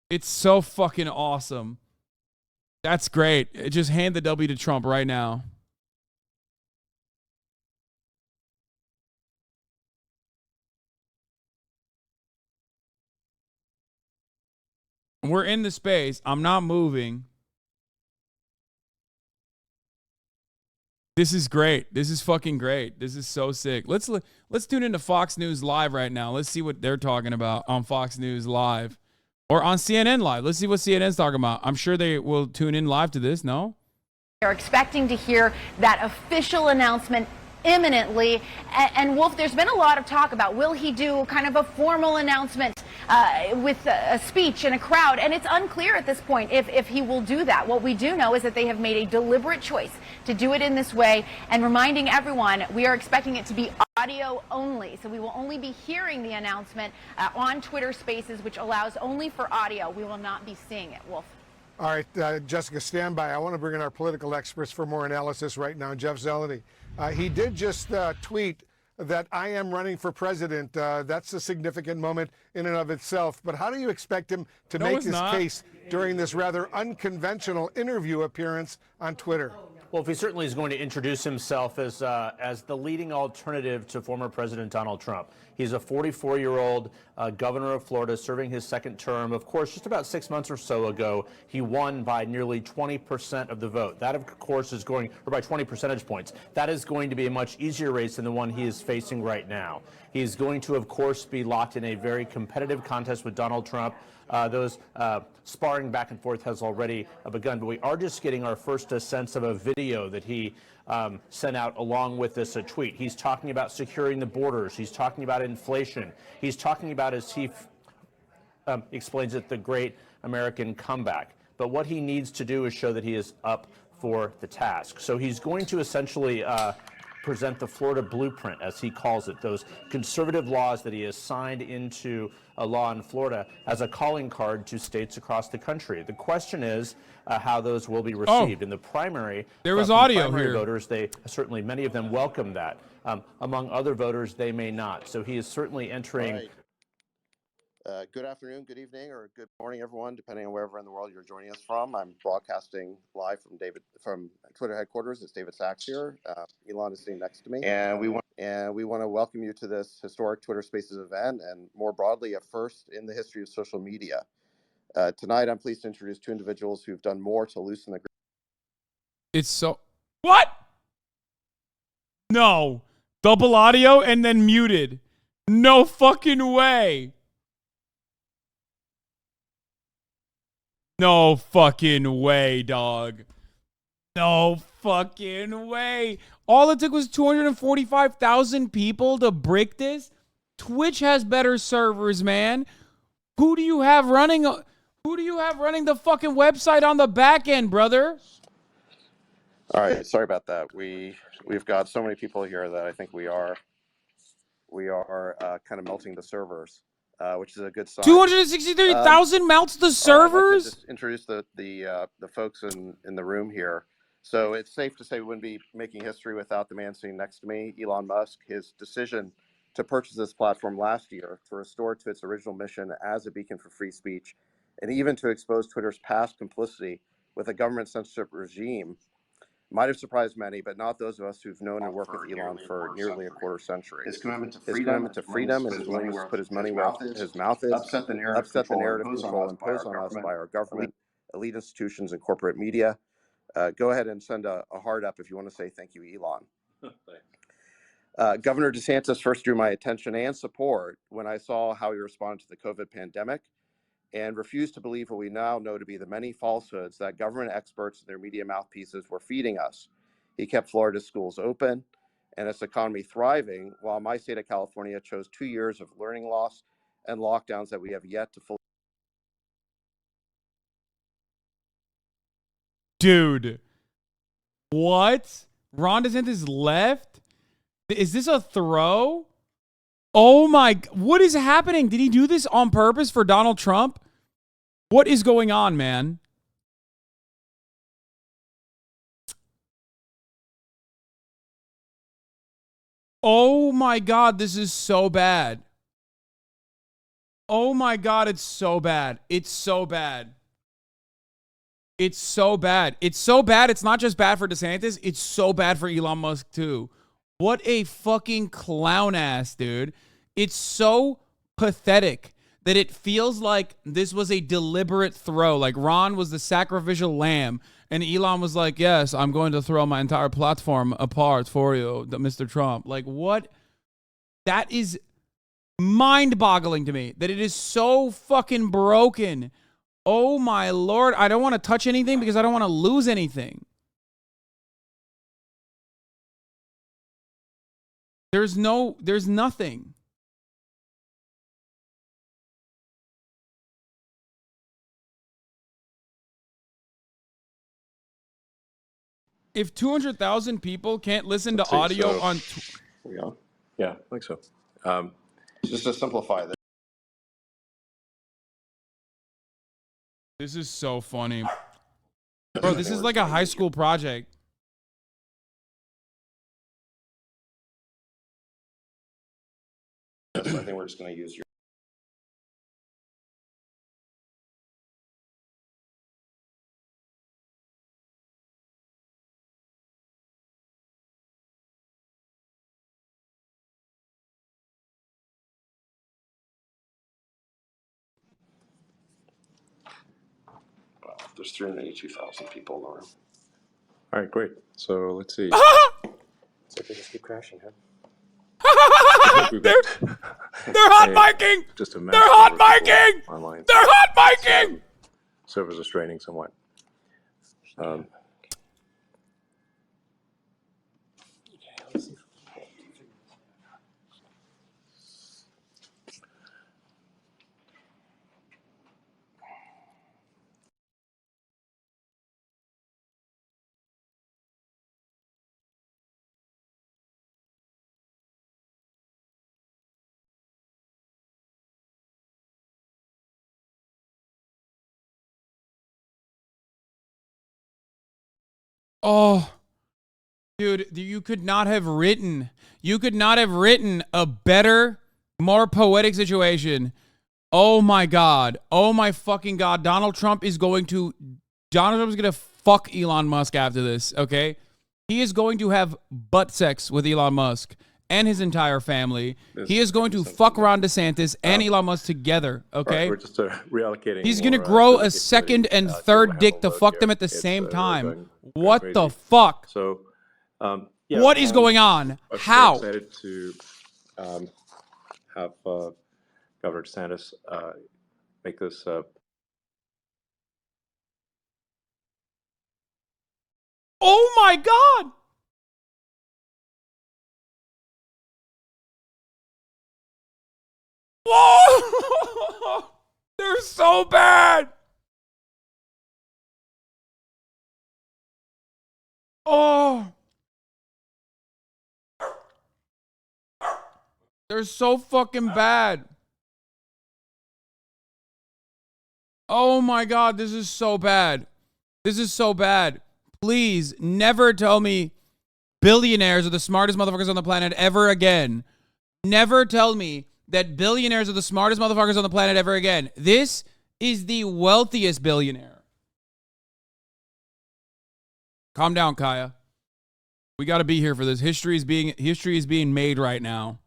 It's so fucking awesome. That's great. Just hand the W to Trump right now. We're in the space. I'm not moving. This is great. This is fucking great. This is so sick. Let's tune into Fox News Live right now. Let's see what they're talking about on Fox News Live or on CNN Live. Let's see what CNN's talking about. I'm sure they will tune in live to this. No? They're expecting to hear that official announcement imminently. And Wolf, there's been a lot of talk about, will he do kind of a formal announcement with a speech in a crowd? And it's unclear at this point if he will do that. What we do know is that they have made a deliberate choice to do it in this way, and reminding everyone we are expecting it to be audio only. So we will only be hearing the announcement on Twitter Spaces, which allows only for audio. We will not be seeing it. Wolf. All right, Jessica, stand by. I want to bring in our political experts for more analysis right now. Jeff Zeleny. He did just tweet that I am running for president. That's a significant moment in and of itself. But how do you expect him to make his case during this rather unconventional interview appearance on Twitter? Well, if he certainly is going to introduce himself as the leading alternative to former President Donald Trump. He's a 44-year-old governor of Florida serving his second term. Of course, just about 6 months or so ago, he won by nearly 20% of the vote. That, of course, is going, or by 20 percentage points. That is going to be a much easier race than the one he is facing right now. He's going to, of course, be locked in a very competitive contest with Donald Trump. Those sparring back and forth has already begun, but we are just getting our first sense of a video that he sent out along with this tweet. He's talking about securing the borders. He's talking about inflation. He's talking about, as he explains it, the great American comeback. But what he needs to do is show that he is up for the task. So he's going to essentially present the Florida blueprint, as he calls it, those conservative laws that he has signed into a law in Florida as a calling card to states across the country. The question is how those will be received. In the primary, there was audio primary here. Voters, they certainly, many of them welcome that. Among other voters, they may not. So he is certainly entering. Right. Good afternoon, good evening, or good morning, everyone, depending on wherever in the world you're joining us from. I'm broadcasting live from Twitter headquarters. It's David Sachs here. Elon is sitting next to me, and we want to welcome you to this historic Twitter Spaces event, and more broadly, a first in the history of social media. Tonight, I'm pleased to introduce two individuals who've done more to loosen the. It's so what? No, double audio and then muted. No fucking way. No fucking way, dog. No fucking way. All it took was 245,000 people to break this. Twitch has better servers, man. Who do you have running the fucking website on the back end, brother? All right, sorry about that. We've got so many people here that I think we are kind of melting the servers, which is a good sign. 263,000 melts the servers? I'd like to just introduce the folks in the room here. So it's safe to say we wouldn't be making history without the man sitting next to me, Elon Musk. His decision to purchase this platform last year to restore it to its original mission as a beacon for free speech, and even to expose Twitter's past complicity with a government censorship regime might have surprised many, but not those of us who've known and worked with Elon for nearly a quarter century. His commitment to freedom and his willingness to put his money where his mouth is, upset the narrative control imposed on us by our government, elite institutions, and corporate media. Go ahead and send a heart up if you want to say thank you, Elon. Governor DeSantis first drew my attention and support when I saw how he responded to the COVID pandemic and refused to believe what we now know to be the many falsehoods that government experts and their media mouthpieces were feeding us. He kept Florida's schools open and its economy thriving, while my state of California chose 2 years of learning loss and lockdowns that we have yet to fully. Dude, what? Ron DeSantis left? Is this a throw? Oh my, what is happening? Did he do this on purpose for Donald Trump? What is going on, man? Oh my God, this is so bad. Oh my God, it's so bad. It's so bad. It's so bad. It's so bad. It's not just bad for DeSantis. It's so bad for Elon Musk too. What a fucking clown ass, dude. It's so pathetic that it feels like this was a deliberate throw. Like Ron was the sacrificial lamb and Elon was like, yes, I'm going to throw my entire platform apart for you, Mr. Trump. Like what? That is mind-boggling to me that it is so fucking broken. Oh my Lord. I don't want to touch anything because I don't want to lose anything. There's nothing. If 200,000 people can't listen to audio on... Yeah, I think so. Just to simplify this. This is so funny. Bro, this is like a high school project. I think we're just going to use your... There's 382,000 people in the room. All right, great. So let's see. So they just keep crashing, huh? They're hot miking. They're hot miking. Online. They're hot miking. Servers are straining somewhat. Oh, dude, you could not have written a better, more poetic situation. Oh my God. Oh my fucking God. Donald Trump is going to fuck Elon Musk after this, okay? He is going to have butt sex with Elon Musk and his entire family. He is going to fuck Ron DeSantis and Elon Musk together, okay? Right, we're just reallocating. He's going to grow a second and third dick to fuck them at the same time. What the fuck? So, what is going on? How? I'm excited to have Governor DeSantis make this Oh my God. Whoa! They're so bad. Oh. They're so fucking bad. Oh my God, this is so bad. This is so bad. Please never tell me billionaires are the smartest motherfuckers on the planet ever again. Never tell me that billionaires are the smartest motherfuckers on the planet ever again. This is the wealthiest billionaire. Calm down, Kaya. We got to be here for this. History is being made right now.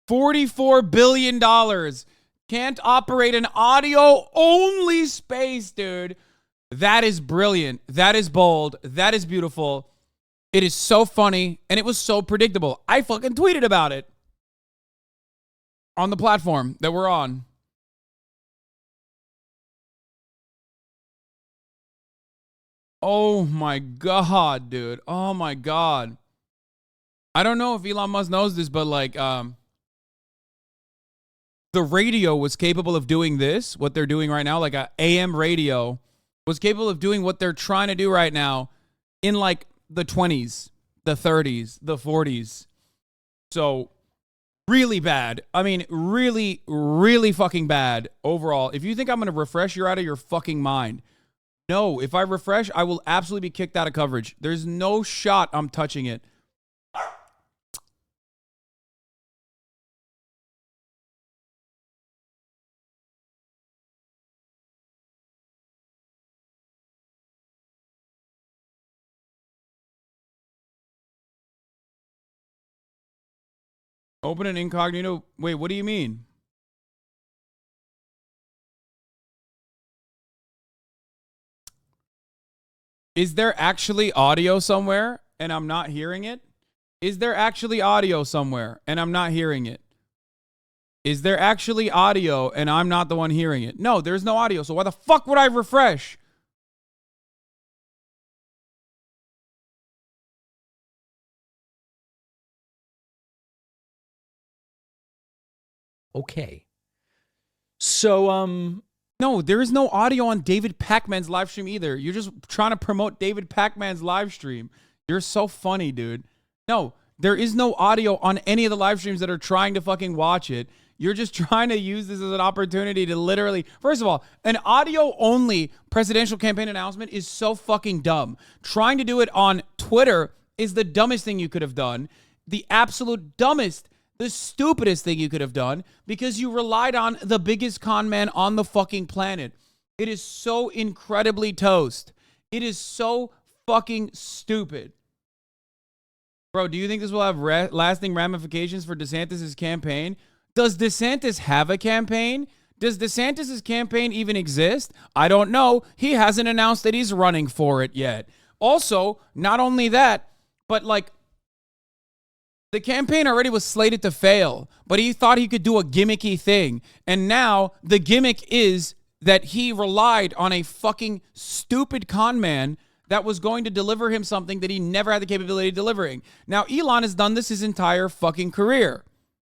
$44 billion. Can't operate an audio-only space, dude. That is brilliant. That is bold. That is beautiful. It is so funny, and it was so predictable. I fucking tweeted about it on the platform that we're on. Oh my God, dude. Oh my God. I don't know if Elon Musk knows this, but like, the radio was capable of doing this, what they're doing right now, like a AM radio was capable of doing what they're trying to do right now in like the 20s, the 30s, the 40s. So really bad. I mean, really, really fucking bad overall. If you think I'm going to refresh, you're out of your fucking mind. No, if I refresh, I will absolutely be kicked out of coverage. There's no shot I'm touching it. Open an incognito. Wait, what do you mean? Is there actually audio somewhere and I'm not hearing it? Is there actually audio somewhere and I'm not hearing it? Is there actually audio and I'm not the one hearing it? No, there's no audio. So why the fuck would I refresh? Okay. So, no, there is no audio on David Pacman's live stream either. You're just trying to promote David Pacman's live stream. You're so funny, dude. No, there is no audio on any of the live streams that are trying to fucking watch it. You're just trying to use this as an opportunity to literally, first of all, an audio-only presidential campaign announcement is so fucking dumb. Trying to do it on Twitter is the dumbest thing you could have done. The absolute dumbest, the stupidest thing you could have done because you relied on the biggest con man on the fucking planet. It is so incredibly toast. It is so fucking stupid. Bro, do you think this will have lasting ramifications for DeSantis' campaign? Does DeSantis have a campaign? Does DeSantis' campaign even exist? I don't know. He hasn't announced that he's running for it yet. Also, not only that, but like, the campaign already was slated to fail, but he thought he could do a gimmicky thing. And now the gimmick is that he relied on a fucking stupid con man that was going to deliver him something that he never had the capability of delivering. Now, Elon has done this his entire fucking career.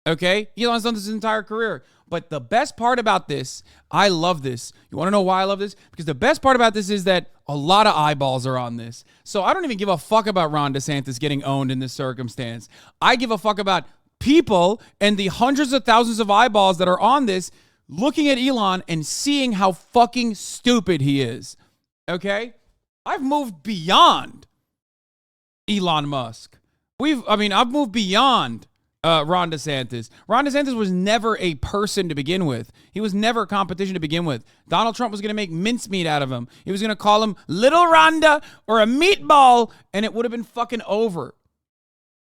Okay? Elon's done this his entire career. But the best part about this, I love this. You want to know why I love this? Because the best part about this is that a lot of eyeballs are on this. So I don't even give a fuck about Ron DeSantis getting owned in this circumstance. I give a fuck about people and the hundreds of thousands of eyeballs that are on this looking at Elon and seeing how fucking stupid he is. Okay? I've moved beyond Elon Musk. I've moved beyond Ron DeSantis. Ron DeSantis was never a person to begin with. He was never a competition to begin with. Donald Trump was going to make mincemeat out of him. He was going to call him Little Rhonda or a meatball, and it would have been fucking over.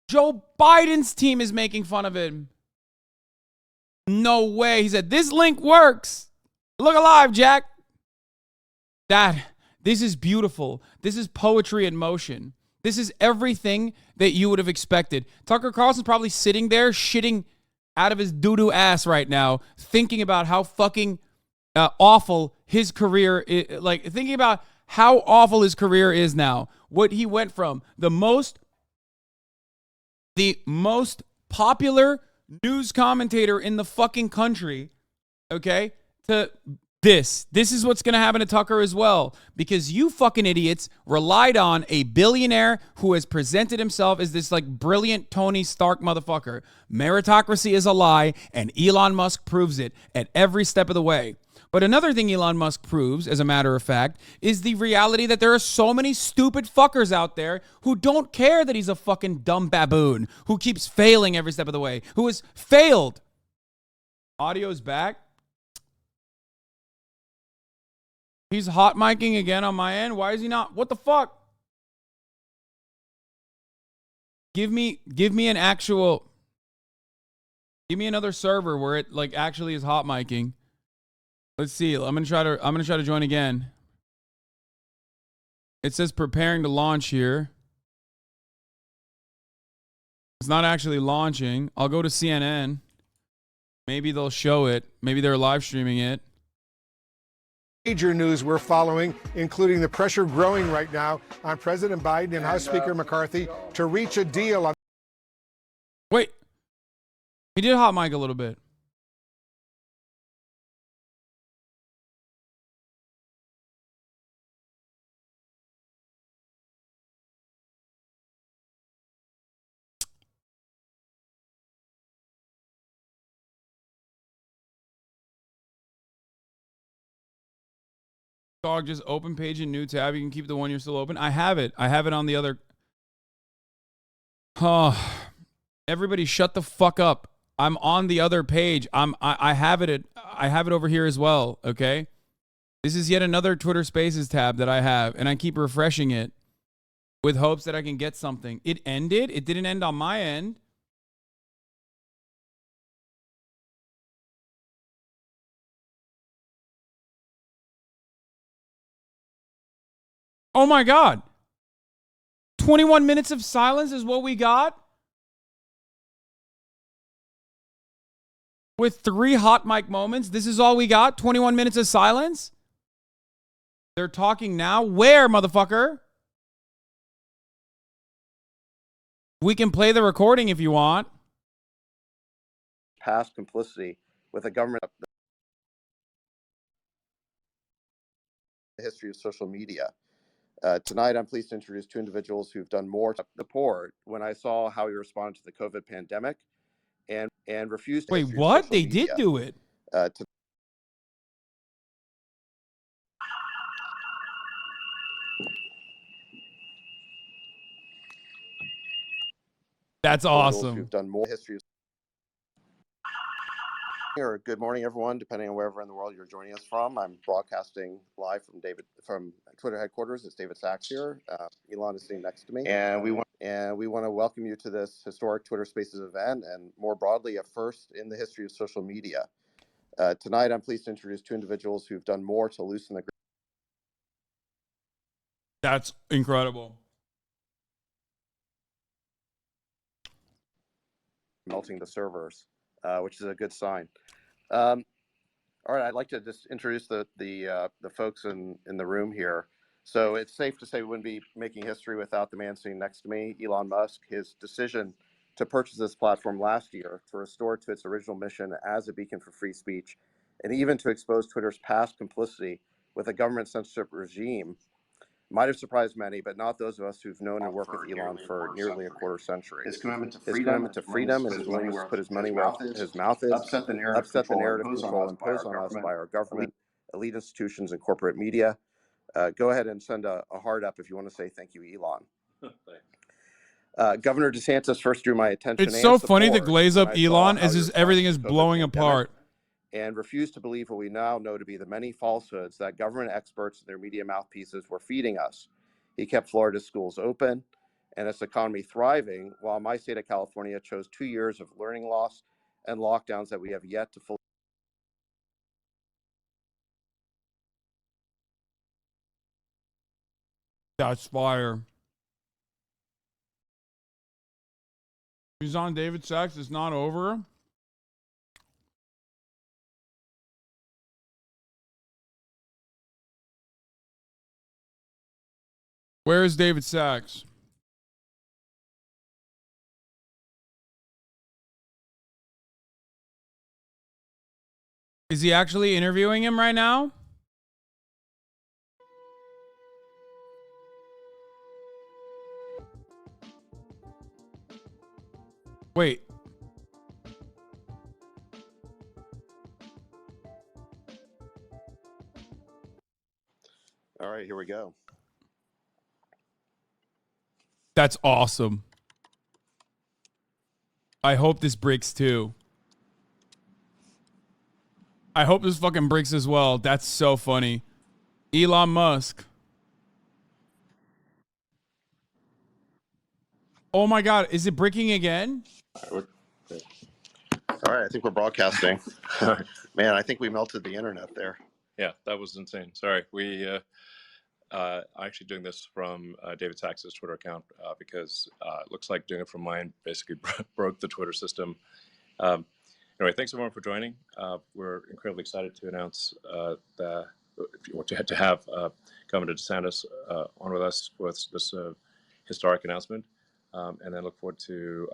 Joe Biden's team is making fun of him. No way. He said, this link works. Look alive, Jack. This is beautiful. This is poetry in motion. This is everything that you would have expected. Tucker Carlson's probably sitting there shitting out of his doo-doo ass right now, thinking about how fucking awful his career is, like thinking about how awful his career is now. What he went from the most popular news commentator in the fucking country, okay, to this is what's going to happen to Tucker as well, because you fucking idiots relied on a billionaire who has presented himself as this like brilliant Tony Stark motherfucker. Meritocracy is a lie, and Elon Musk proves it at every step of the way. But another thing Elon Musk proves, as a matter of fact, is the reality that there are so many stupid fuckers out there who don't care that he's a fucking dumb baboon who keeps failing every step of the way, who has failed. Audio's back. He's hot micing again on my end. Why is he not? What the fuck? Give me another server where it like actually is hot micing. Let's see. I'm gonna try to join again. It says preparing to launch here. It's not actually launching. I'll go to CNN. Maybe they'll show it. Maybe they're live streaming it. Major news we're following, including the pressure growing right now on President Biden and House Speaker McCarthy to reach a deal on. Wait. He did hot mic a little bit. Dog, just open page in new tab. You can keep the one you're still open. I have it on the other. Oh, everybody shut the fuck up. I'm on the other page. I have it over here as well, okay? This is yet another Twitter Spaces tab that I have, and I keep refreshing it with hopes that I can get something. It ended. It didn't end on my end. Oh my God. 21 minutes of silence is what we got? With 3 hot mic moments, this is all we got? 21 minutes of silence? They're talking now? Where, motherfucker? We can play the recording if you want. Past complicity with a government. The history of social media. Tonight, I'm pleased to introduce 2 individuals who've done more to support when I saw how he responded to the COVID pandemic and refused to. Wait, what? They did do it. That's awesome. Who've done more history. Or good morning, everyone, depending on wherever in the world you're joining us from. I'm broadcasting live from Twitter headquarters. It's David Sachs here. Elon is sitting next to me, and we want to welcome you to this historic Twitter Spaces event, and more broadly, a first in the history of social media. Tonight, I'm pleased to introduce 2 individuals who've done more to loosen the. That's incredible. Melting the servers, which is a good sign. All right, I'd like to just introduce the folks in the room here. So it's safe to say we wouldn't be making history without the man sitting next to me, Elon Musk. His decision to purchase this platform last year to restore it to its original mission as a beacon for free speech, and even to expose Twitter's past complicity with a government censorship regime might have surprised many, but not those of us who've known and worked with Elon for nearly a quarter century. His commitment to freedom and his willingness to put his money where his mouth is, upset the narrative control imposed on us by our government, elite institutions, and corporate media. Go ahead and send a heart up if you want to say thank you, Elon. Governor DeSantis first drew my attention. It's so funny to glaze up Elon as just everything is blowing apart. And refused to believe what we now know to be the many falsehoods that government experts and their media mouthpieces were feeding us. He kept Florida's schools open and its economy thriving, while my state of California chose 2 years of learning loss and lockdowns that we have yet to fully. That's fire. He's on David Sachs. It's not over. Where is David Sachs? Is he actually interviewing him right now? Wait. All right, here we go. That's awesome. I hope this breaks too. I hope this fucking breaks as well. That's so funny. Elon Musk. Oh my God, is it breaking again? All right, I think we're broadcasting. Man, I think we melted the internet there. Yeah, that was insane. Sorry. I'm actually doing this from David Sachs's Twitter account because it looks like doing it from mine basically broke the Twitter system. Anyway, thanks everyone for joining. We're incredibly excited to announce to have Governor DeSantis on with us with this historic announcement, and then look forward to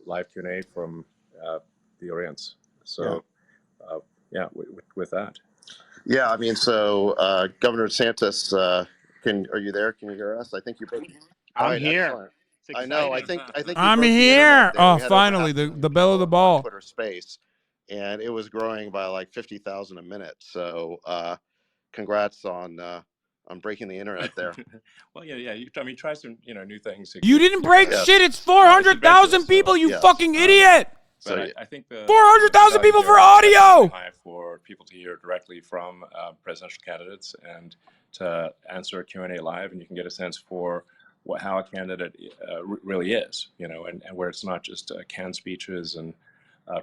live Q&A from the audience. So, yeah, with that. Yeah, I mean, so Governor DeSantis, are you there? Can you hear us? I think you. I'm here. Excellent. I know. I think. I'm we broke the here. internet there. Oh, We had over finally, 500,000 the bell of the people on ball. Twitter Space, and it was growing by like 50,000 a minute. So, congrats on breaking the internet there. Well, yeah. Try some new things. You didn't break shit. It's 400,000 people. You fucking idiot. But I think the 400,000 people for audio. High for people to hear directly from presidential candidates and to answer a Q&A live, and you can get a sense for how a candidate really is, and where it's not just canned speeches and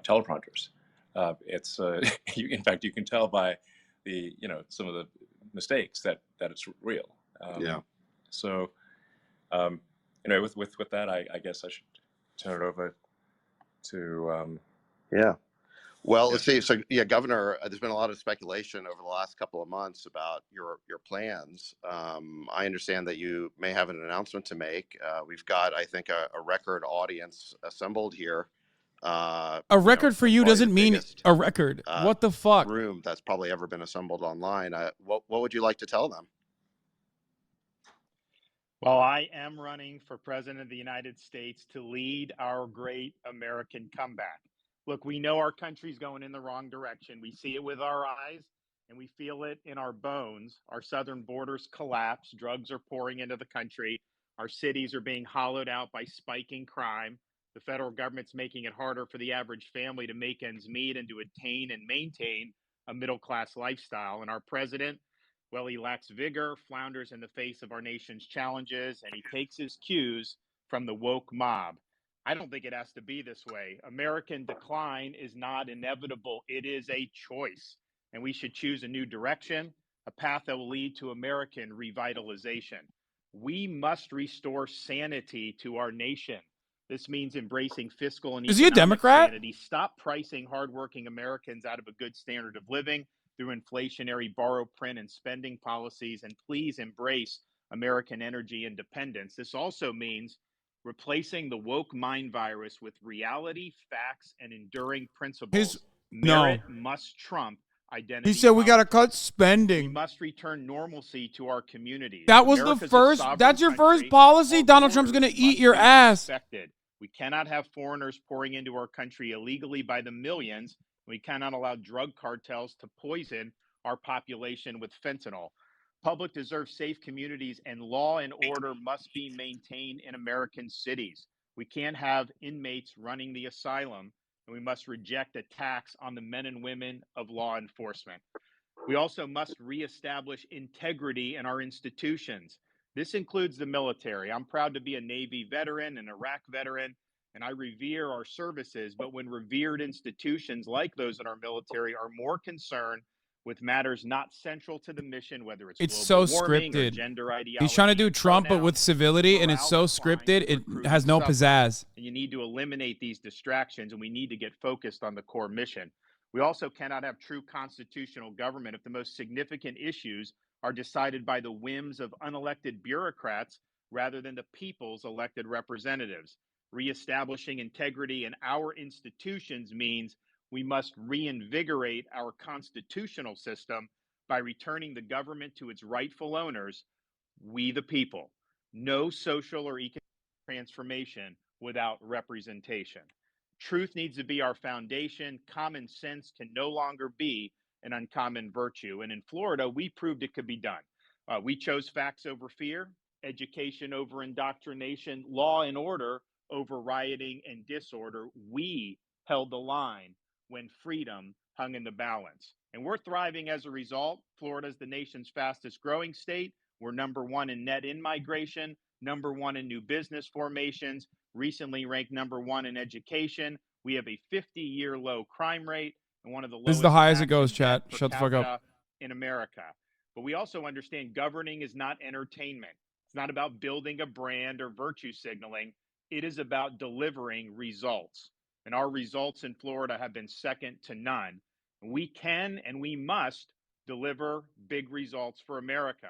teleprompters. It's in fact, you can tell by the some of the mistakes that it's real. So, with that, I guess I should turn it over to Yeah. Well, let's see. So, yeah, Governor, there's been a lot of speculation over the last couple of months about your plans. I understand that you may have an announcement to make. We've got, I think, a record audience assembled here. A record for you doesn't mean a record. What the fuck? Room that's probably ever been assembled online. What would you like to tell them? Well, I am running for president of the United States to lead our great American comeback. Look, we know our country's going in the wrong direction. We see it with our eyes and we feel it in our bones. Our southern borders collapse. Drugs are pouring into the country. Our cities are being hollowed out by spiking crime. The federal government's making it harder for the average family to make ends meet and to attain and maintain a middle-class lifestyle. And our president, well, he lacks vigor, flounders in the face of our nation's challenges, and he takes his cues from the woke mob. I don't think it has to be this way. American decline is not inevitable. It is a choice, and we should choose a new direction, a path that will lead to American revitalization. We must restore sanity to our nation. This means embracing fiscal and Is he a Democrat? sanity. Stop pricing hardworking Americans out of a good standard of living through inflationary borrow, print, and spending policies, and please embrace American energy independence. This also means replacing the woke mind virus with reality, facts, and enduring principles. Merit must trump identity. He said we got to cut spending. We must return normalcy to our communities. That was the first. That's your first policy. Donald Trump's going to eat your ass. We cannot have foreigners pouring into our country illegally by the millions. We cannot allow drug cartels to poison our population with fentanyl. Public deserves safe communities, and law and order must be maintained in American cities. We can't have inmates running the asylum, and we must reject attacks on the men and women of law enforcement. We also must reestablish integrity in our institutions. This includes the military. I'm proud to be a Navy veteran, an Iraq veteran, and I revere our services. But when revered institutions like those in our military are more concerned with matters not central to the mission, whether it's so warming or scripted. gender ideology, He's trying to do Trump, but with civility, and it's so scripted, it has no pizzazz. And you need to eliminate these distractions, and we need to get focused on the core mission. We also cannot have true constitutional government if the most significant issues are decided by the whims of unelected bureaucrats rather than the people's elected representatives. Reestablishing integrity in our institutions means we must reinvigorate our constitutional system by returning the government to its rightful owners, we the people. No social or economic transformation without representation. Truth needs to be our foundation. Common sense can no longer be an uncommon virtue. And in Florida, we proved it could be done. We chose facts over fear, education over indoctrination, law and order over rioting and disorder. We held the line when freedom hung in the balance. And we're thriving as a result. Florida is the nation's fastest growing state. We're number one in net in-migration, number one in new business formations, recently ranked number one in education. We have a 50-year low crime rate and one of the lowest. This is the highest it goes, chat. Shut the fuck up. In America. But we also understand governing is not entertainment. It's not about building a brand or virtue signaling. It is about delivering results. And our results in Florida have been second to none. We can and we must deliver big results for America.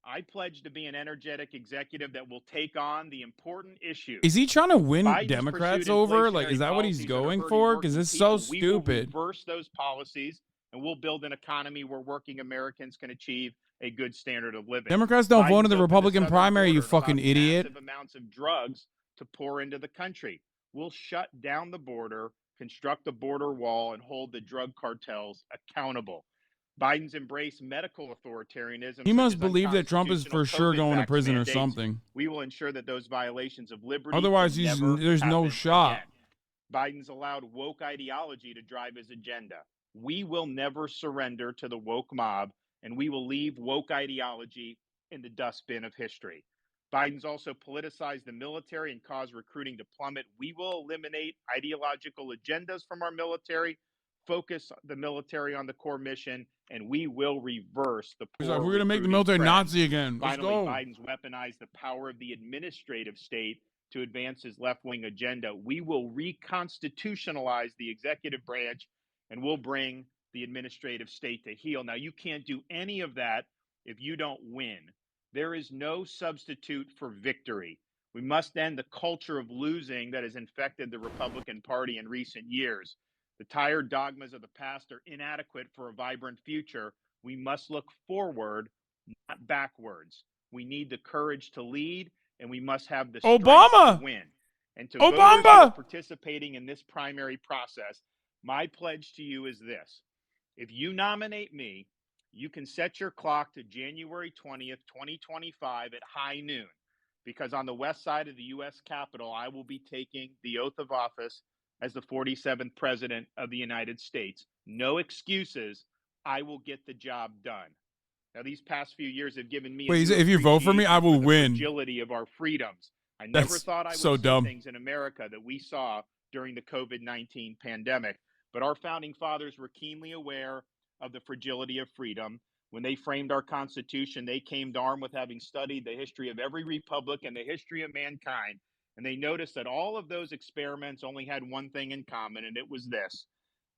I pledge to be an energetic executive that will take on the important issues. Is he trying to win Biden's Democrats pursued over? Like, is inflationary that what he's policies that are going hurting for? Because working it's so people. We stupid. will reverse those policies, and we'll build an economy where working Americans can achieve a good standard of living. Democrats don't vote in the Biden's opened Republican southern primary, you border to fucking allow idiot. Massive amounts of drugs to pour into the country. We'll shut down the border, construct a border wall, and hold the drug cartels accountable. Biden's embraced medical authoritarianism. He such must as believe that Trump is for sure COVID going to vax prison mandates. or something. We will ensure that those violations of liberty Otherwise, will never there's no happen shot. again. Biden's allowed woke ideology to drive his agenda. We will never surrender to the woke mob, and we will leave woke ideology in the dustbin of history. Biden's also politicized the military and caused recruiting to plummet. We will eliminate ideological agendas from our military, focus the military on the core mission, and we will reverse the He's poor like, we're going to make the recruiting military trend. Nazi again. Let's Finally, go. Biden's weaponized the power of the administrative state to advance his left-wing agenda. We will reconstitutionalize the executive branch, and we'll bring the administrative state to heel. Now, you can't do any of that if you don't win. There is no substitute for victory. We must end the culture of losing that has infected the Republican Party in recent years. The tired dogmas of the past are inadequate for a vibrant future. We must look forward, not backwards. We need the courage to lead, and we must have the strength to win. And to voters who are participating in this primary process, my pledge to you is this. If you nominate me, you can set your clock to January 20th, 2025 at high noon, because on the west side of the U.S. Capitol, I will be taking the oath of office as the 47th President of the United States. No excuses. I will get the job done. Now, these past few years have given me. Wait, if you vote for me, I will win. Fragility of our freedoms. I never thought I would see dumb. things in America that we saw during the COVID-19 pandemic. But our founding fathers were keenly aware of the fragility of freedom. When they framed our Constitution, they came armed with having studied the history of every republic and the history of mankind. And they noticed that all of those experiments only had one thing in common, and it was this.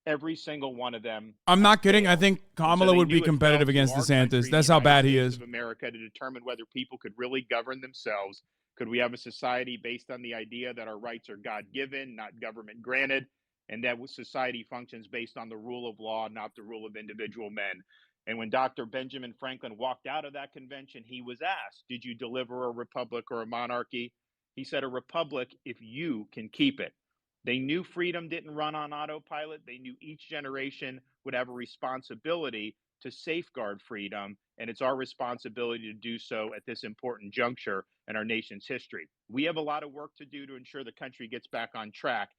Every single one of them. I'm not kidding. I think Kamala would be competitive against DeSantis. That's how bad he is. Of America to determine whether people could really govern themselves. Could we have a society based on the idea that our rights are God-given, not government granted, and that society functions based on the rule of law, not the rule of individual men? And when Dr. Benjamin Franklin walked out of that convention, he was asked, did you deliver a republic or a monarchy? He said, a republic if you can keep it. They knew freedom didn't run on autopilot. They knew each generation would have a responsibility to safeguard freedom, and it's our responsibility to do so at this important juncture in our nation's history. We have a lot of work to do to ensure the country gets back on track.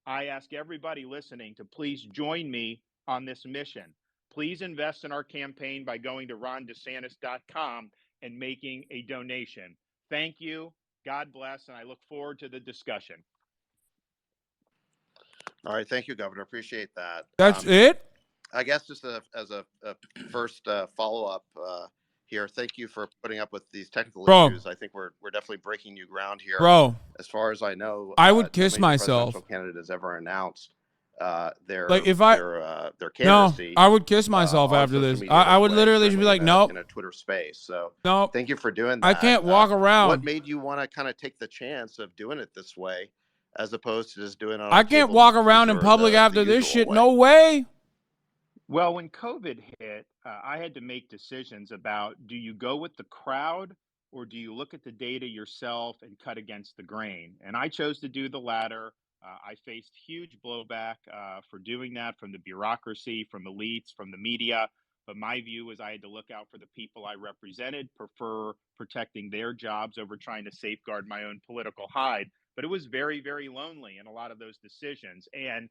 I ask everybody listening to please join me on this mission. Please invest in our campaign by going to rondesantis.com and making a donation. Thank you. God bless, and I look forward to the discussion. All right, thank you, Governor. Appreciate that. That's it? I guess just as a first follow-up here, thank you for putting up with these technical issues. I think we're definitely breaking new ground here. Bro, as far as I know, I would kiss no myself. presidential candidate has ever announced their Like if their no, candidacy. I would kiss myself On after social this. media I this would way, literally just be certainly like, nope, in a Twitter space. So nope. thank you for doing that. I can't walk around. What made you want to kind of take the chance of doing it this way, as opposed to just doing it on I a can't cable walk news around in or public the after this usual shit. way? No way. Well, when COVID hit, I had to make decisions about, do you go with the crowd or do you look at the data yourself and cut against the grain? And I chose to do the latter. I faced huge blowback for doing that from the bureaucracy, from elites, from the media. But my view was I had to look out for the people I represented, prefer protecting their jobs over trying to safeguard my own political hide. But it was very, very lonely in a lot of those decisions. And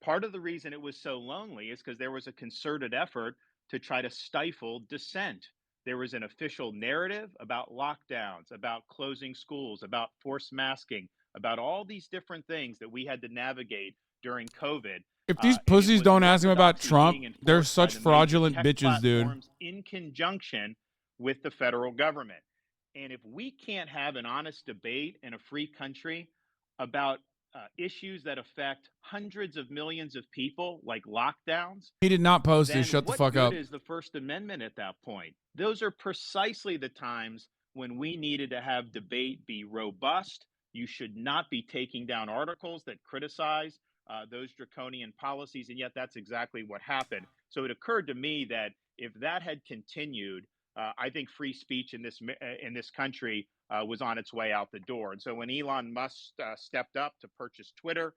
part of the reason it was so lonely is because there was a concerted effort to try to stifle dissent. There was an official narrative about lockdowns, about closing schools, about forced masking, about all these different things that we had to navigate during COVID. If these And it pussies was don't the ask him about orthodoxy Trump, being they're enforced by such the major fraudulent tech bitches, dude. platforms in conjunction with the federal government. And if we can't have an honest debate in a free country about issues that affect hundreds of millions of people, like lockdowns, He did not post then this. Shut the what fuck good up. is the First Amendment at that point? Those are precisely the times when we needed to have debate be robust. You should not be taking down articles that criticize those draconian policies, and yet that's exactly what happened. So it occurred to me that if that had continued, I think free speech in this country was on its way out the door. And so when Elon Musk stepped up to purchase Twitter,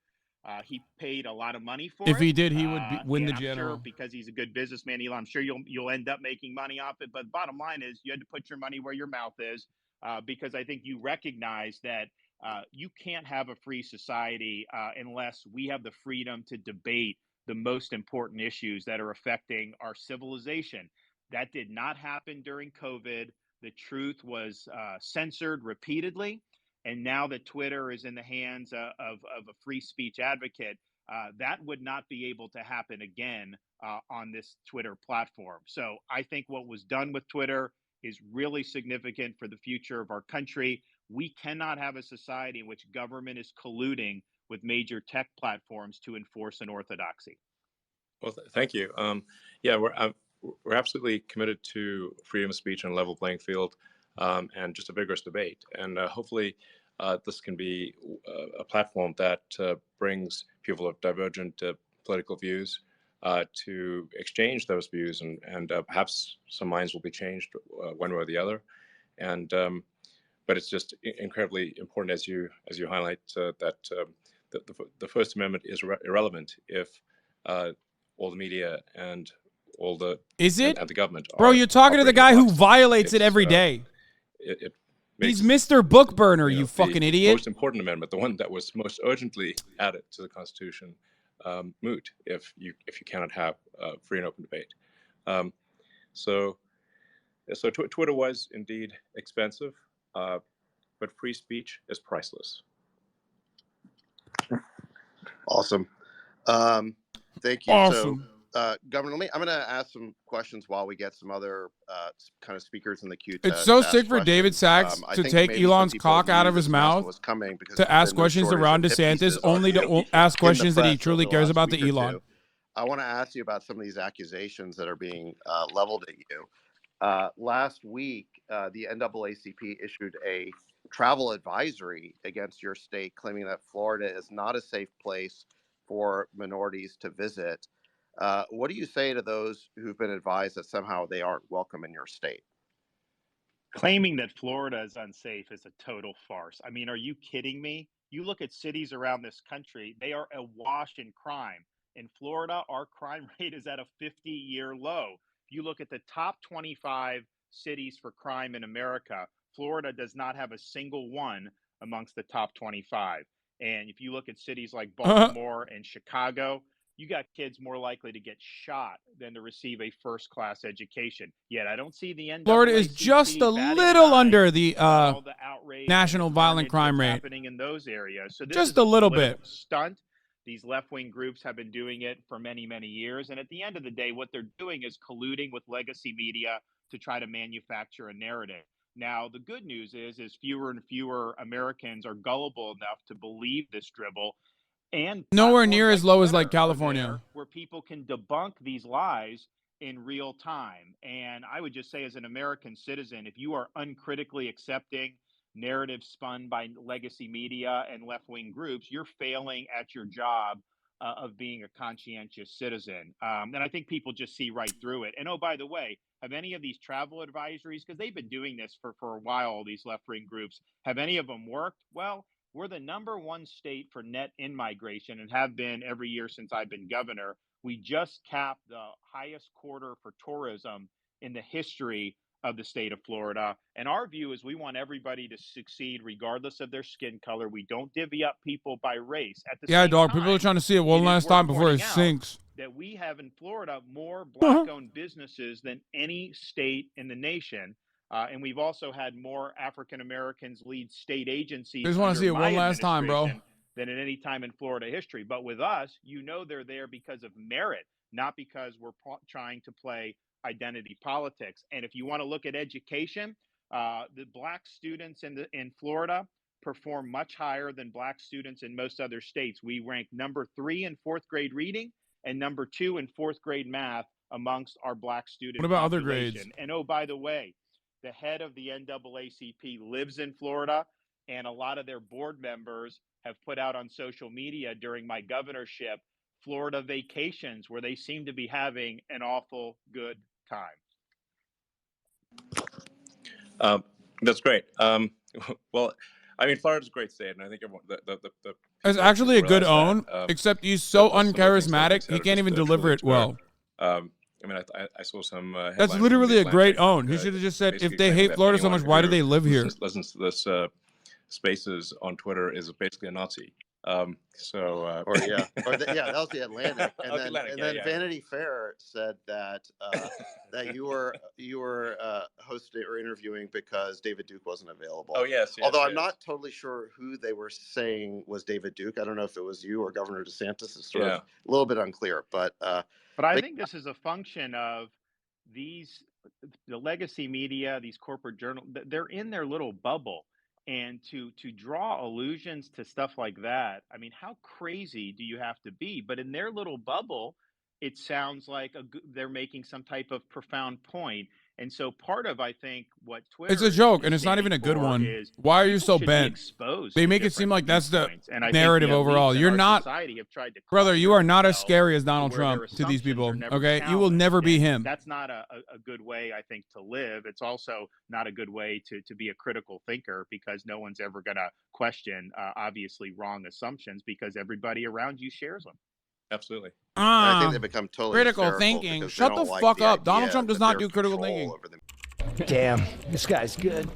he paid a lot of money for it. If he did, he would win the I'm general. sure because he's a good businessman, Elon, I'm sure you'll end up making money off it. But bottom line is, you had to put your money where your mouth is, because I think you recognize that you can't have a free society unless we have the freedom to debate the most important issues that are affecting our civilization. That did not happen during COVID. The truth was censored repeatedly. And now that Twitter is in the hands of a free speech advocate, that would not be able to happen again on this Twitter platform. So I think what was done with Twitter is really significant for the future of our country. We cannot have a society in which government is colluding with major tech platforms to enforce an orthodoxy. Well, thank you. Yeah, we're absolutely committed to freedom of speech and a level playing field, and just a vigorous debate. And hopefully, this can be a platform that brings people of divergent political views to exchange those views, and perhaps some minds will be changed one way or the other. And but it's just incredibly important, as you highlight, that the First Amendment is irrelevant if all the media and all the and the government. Bro, you're talking to the guy who violates it every day. He's Mr. Bookburner, you fucking the idiot. Most important amendment, the one that was most urgently added to the Constitution, moot if you cannot have free and open debate. So Twitter was indeed expensive, but free speech is priceless. Awesome. Thank you. Awesome. So, Governor, I'm going to ask some questions while we get some other kind of speakers in the queue. It's so sick for David Sachs to take Elon's cock out of his mouth to ask questions to Ron DeSantis, only to ask questions that he truly cares about to Elon. I want to ask you about some of these accusations that are being leveled at you. Last week, the NAACP issued a travel advisory against your state, claiming that Florida is not a safe place for minorities to visit. What do you say to those who've been advised that somehow they aren't welcome in your state? Claiming that Florida is unsafe is a total farce. I mean, are you kidding me? You look at cities around this country, they are awash in crime. In Florida, our crime rate is at a 50-year low. If you look at the top 25 cities for crime in America, Florida does not have a single one amongst the top 25. And if you look at cities like Baltimore and Chicago, you got kids more likely to get shot than to receive a first-class education. Yet I don't see the NAACP Florida is just a little under the national violent crime rate. Happening in those areas. So this Just is a little bit. Stunt. These left-wing groups have been doing it for many, many years. And at the end of the day, what they're doing is colluding with legacy media to try to manufacture a narrative. Now, the good news is fewer and fewer Americans are gullible enough to believe this dribble. and nowhere platforms near like as low as Twitter like are California. there where people can debunk these lies in real time. And I would just say, as an American citizen, if you are uncritically accepting narratives spun by legacy media and left-wing groups, you're failing at your job of being a conscientious citizen. And I think people just see right through it. And oh, by the way, have any of these travel advisories, because they've been doing this for a while, all these left-wing groups, have any of them worked? Well, we're the #1 state for net in-migration and have been every year since I've been governor. We just capped the highest quarter for tourism in the history of the state of Florida. And our view is we want everybody to succeed regardless of their skin color. We don't divvy up people by race. At the Yeah, same dog. time, People are trying to see it one last time before it sinks. that we have in Florida more Black-owned businesses than any state in the nation. And we've also had more African Americans lead state agencies. I just want to see it one last time, bro. Than at any time in Florida history. But with us, they're there because of merit, not because we're trying to play identity politics. And if you want to look at education, the Black students in Florida perform much higher than Black students in most other states. We rank #3 in 4th grade reading and #2 in 4th grade math amongst our Black students. What about other grades? And oh, by the way, the head of the NAACP lives in Florida, and a lot of their board members have put out on social media during my governorship Florida vacations where they seem to be having an awful good time. That's great. Well, I mean, Florida's a great state, and I think everyone, It's actually a good realize own, except he's so uncharismatic, he can't even deliver it well. I mean, I saw some. That's literally a great own. He should have just said, if they hate Florida so much, why do they live here? Listens to this Spaces on Twitter is basically a Nazi. That was the Atlantic, and then Vanity Fair said that that you were hosting or interviewing because David Duke wasn't available. Oh yes. Although I'm not totally sure who they were saying was David Duke. I don't know if it was you or Governor DeSantis. It's sort of a little bit unclear, but I think this is a function of the legacy media, these corporate journals. They're in their little bubble. And to draw allusions to stuff like that, I mean, how crazy do you have to be? But in their little bubble, it sounds like they're making some type of profound point. And so part of, I think, what Twitter It's a joke, and it's not even a good one. Why are you so bent? They make it seem like that's the narrative overall. You're not, brother, you are not as scary as Donald Trump to these people, okay? You will never be him. That's not a good way, I think, to live. It's also not a good way to be a critical thinker, because no one's ever going to question obviously wrong assumptions because everybody around you shares them. Absolutely. I think they become totally critical thinking. Shut the fuck up. Donald Trump does not do critical thinking. Damn, this guy's good.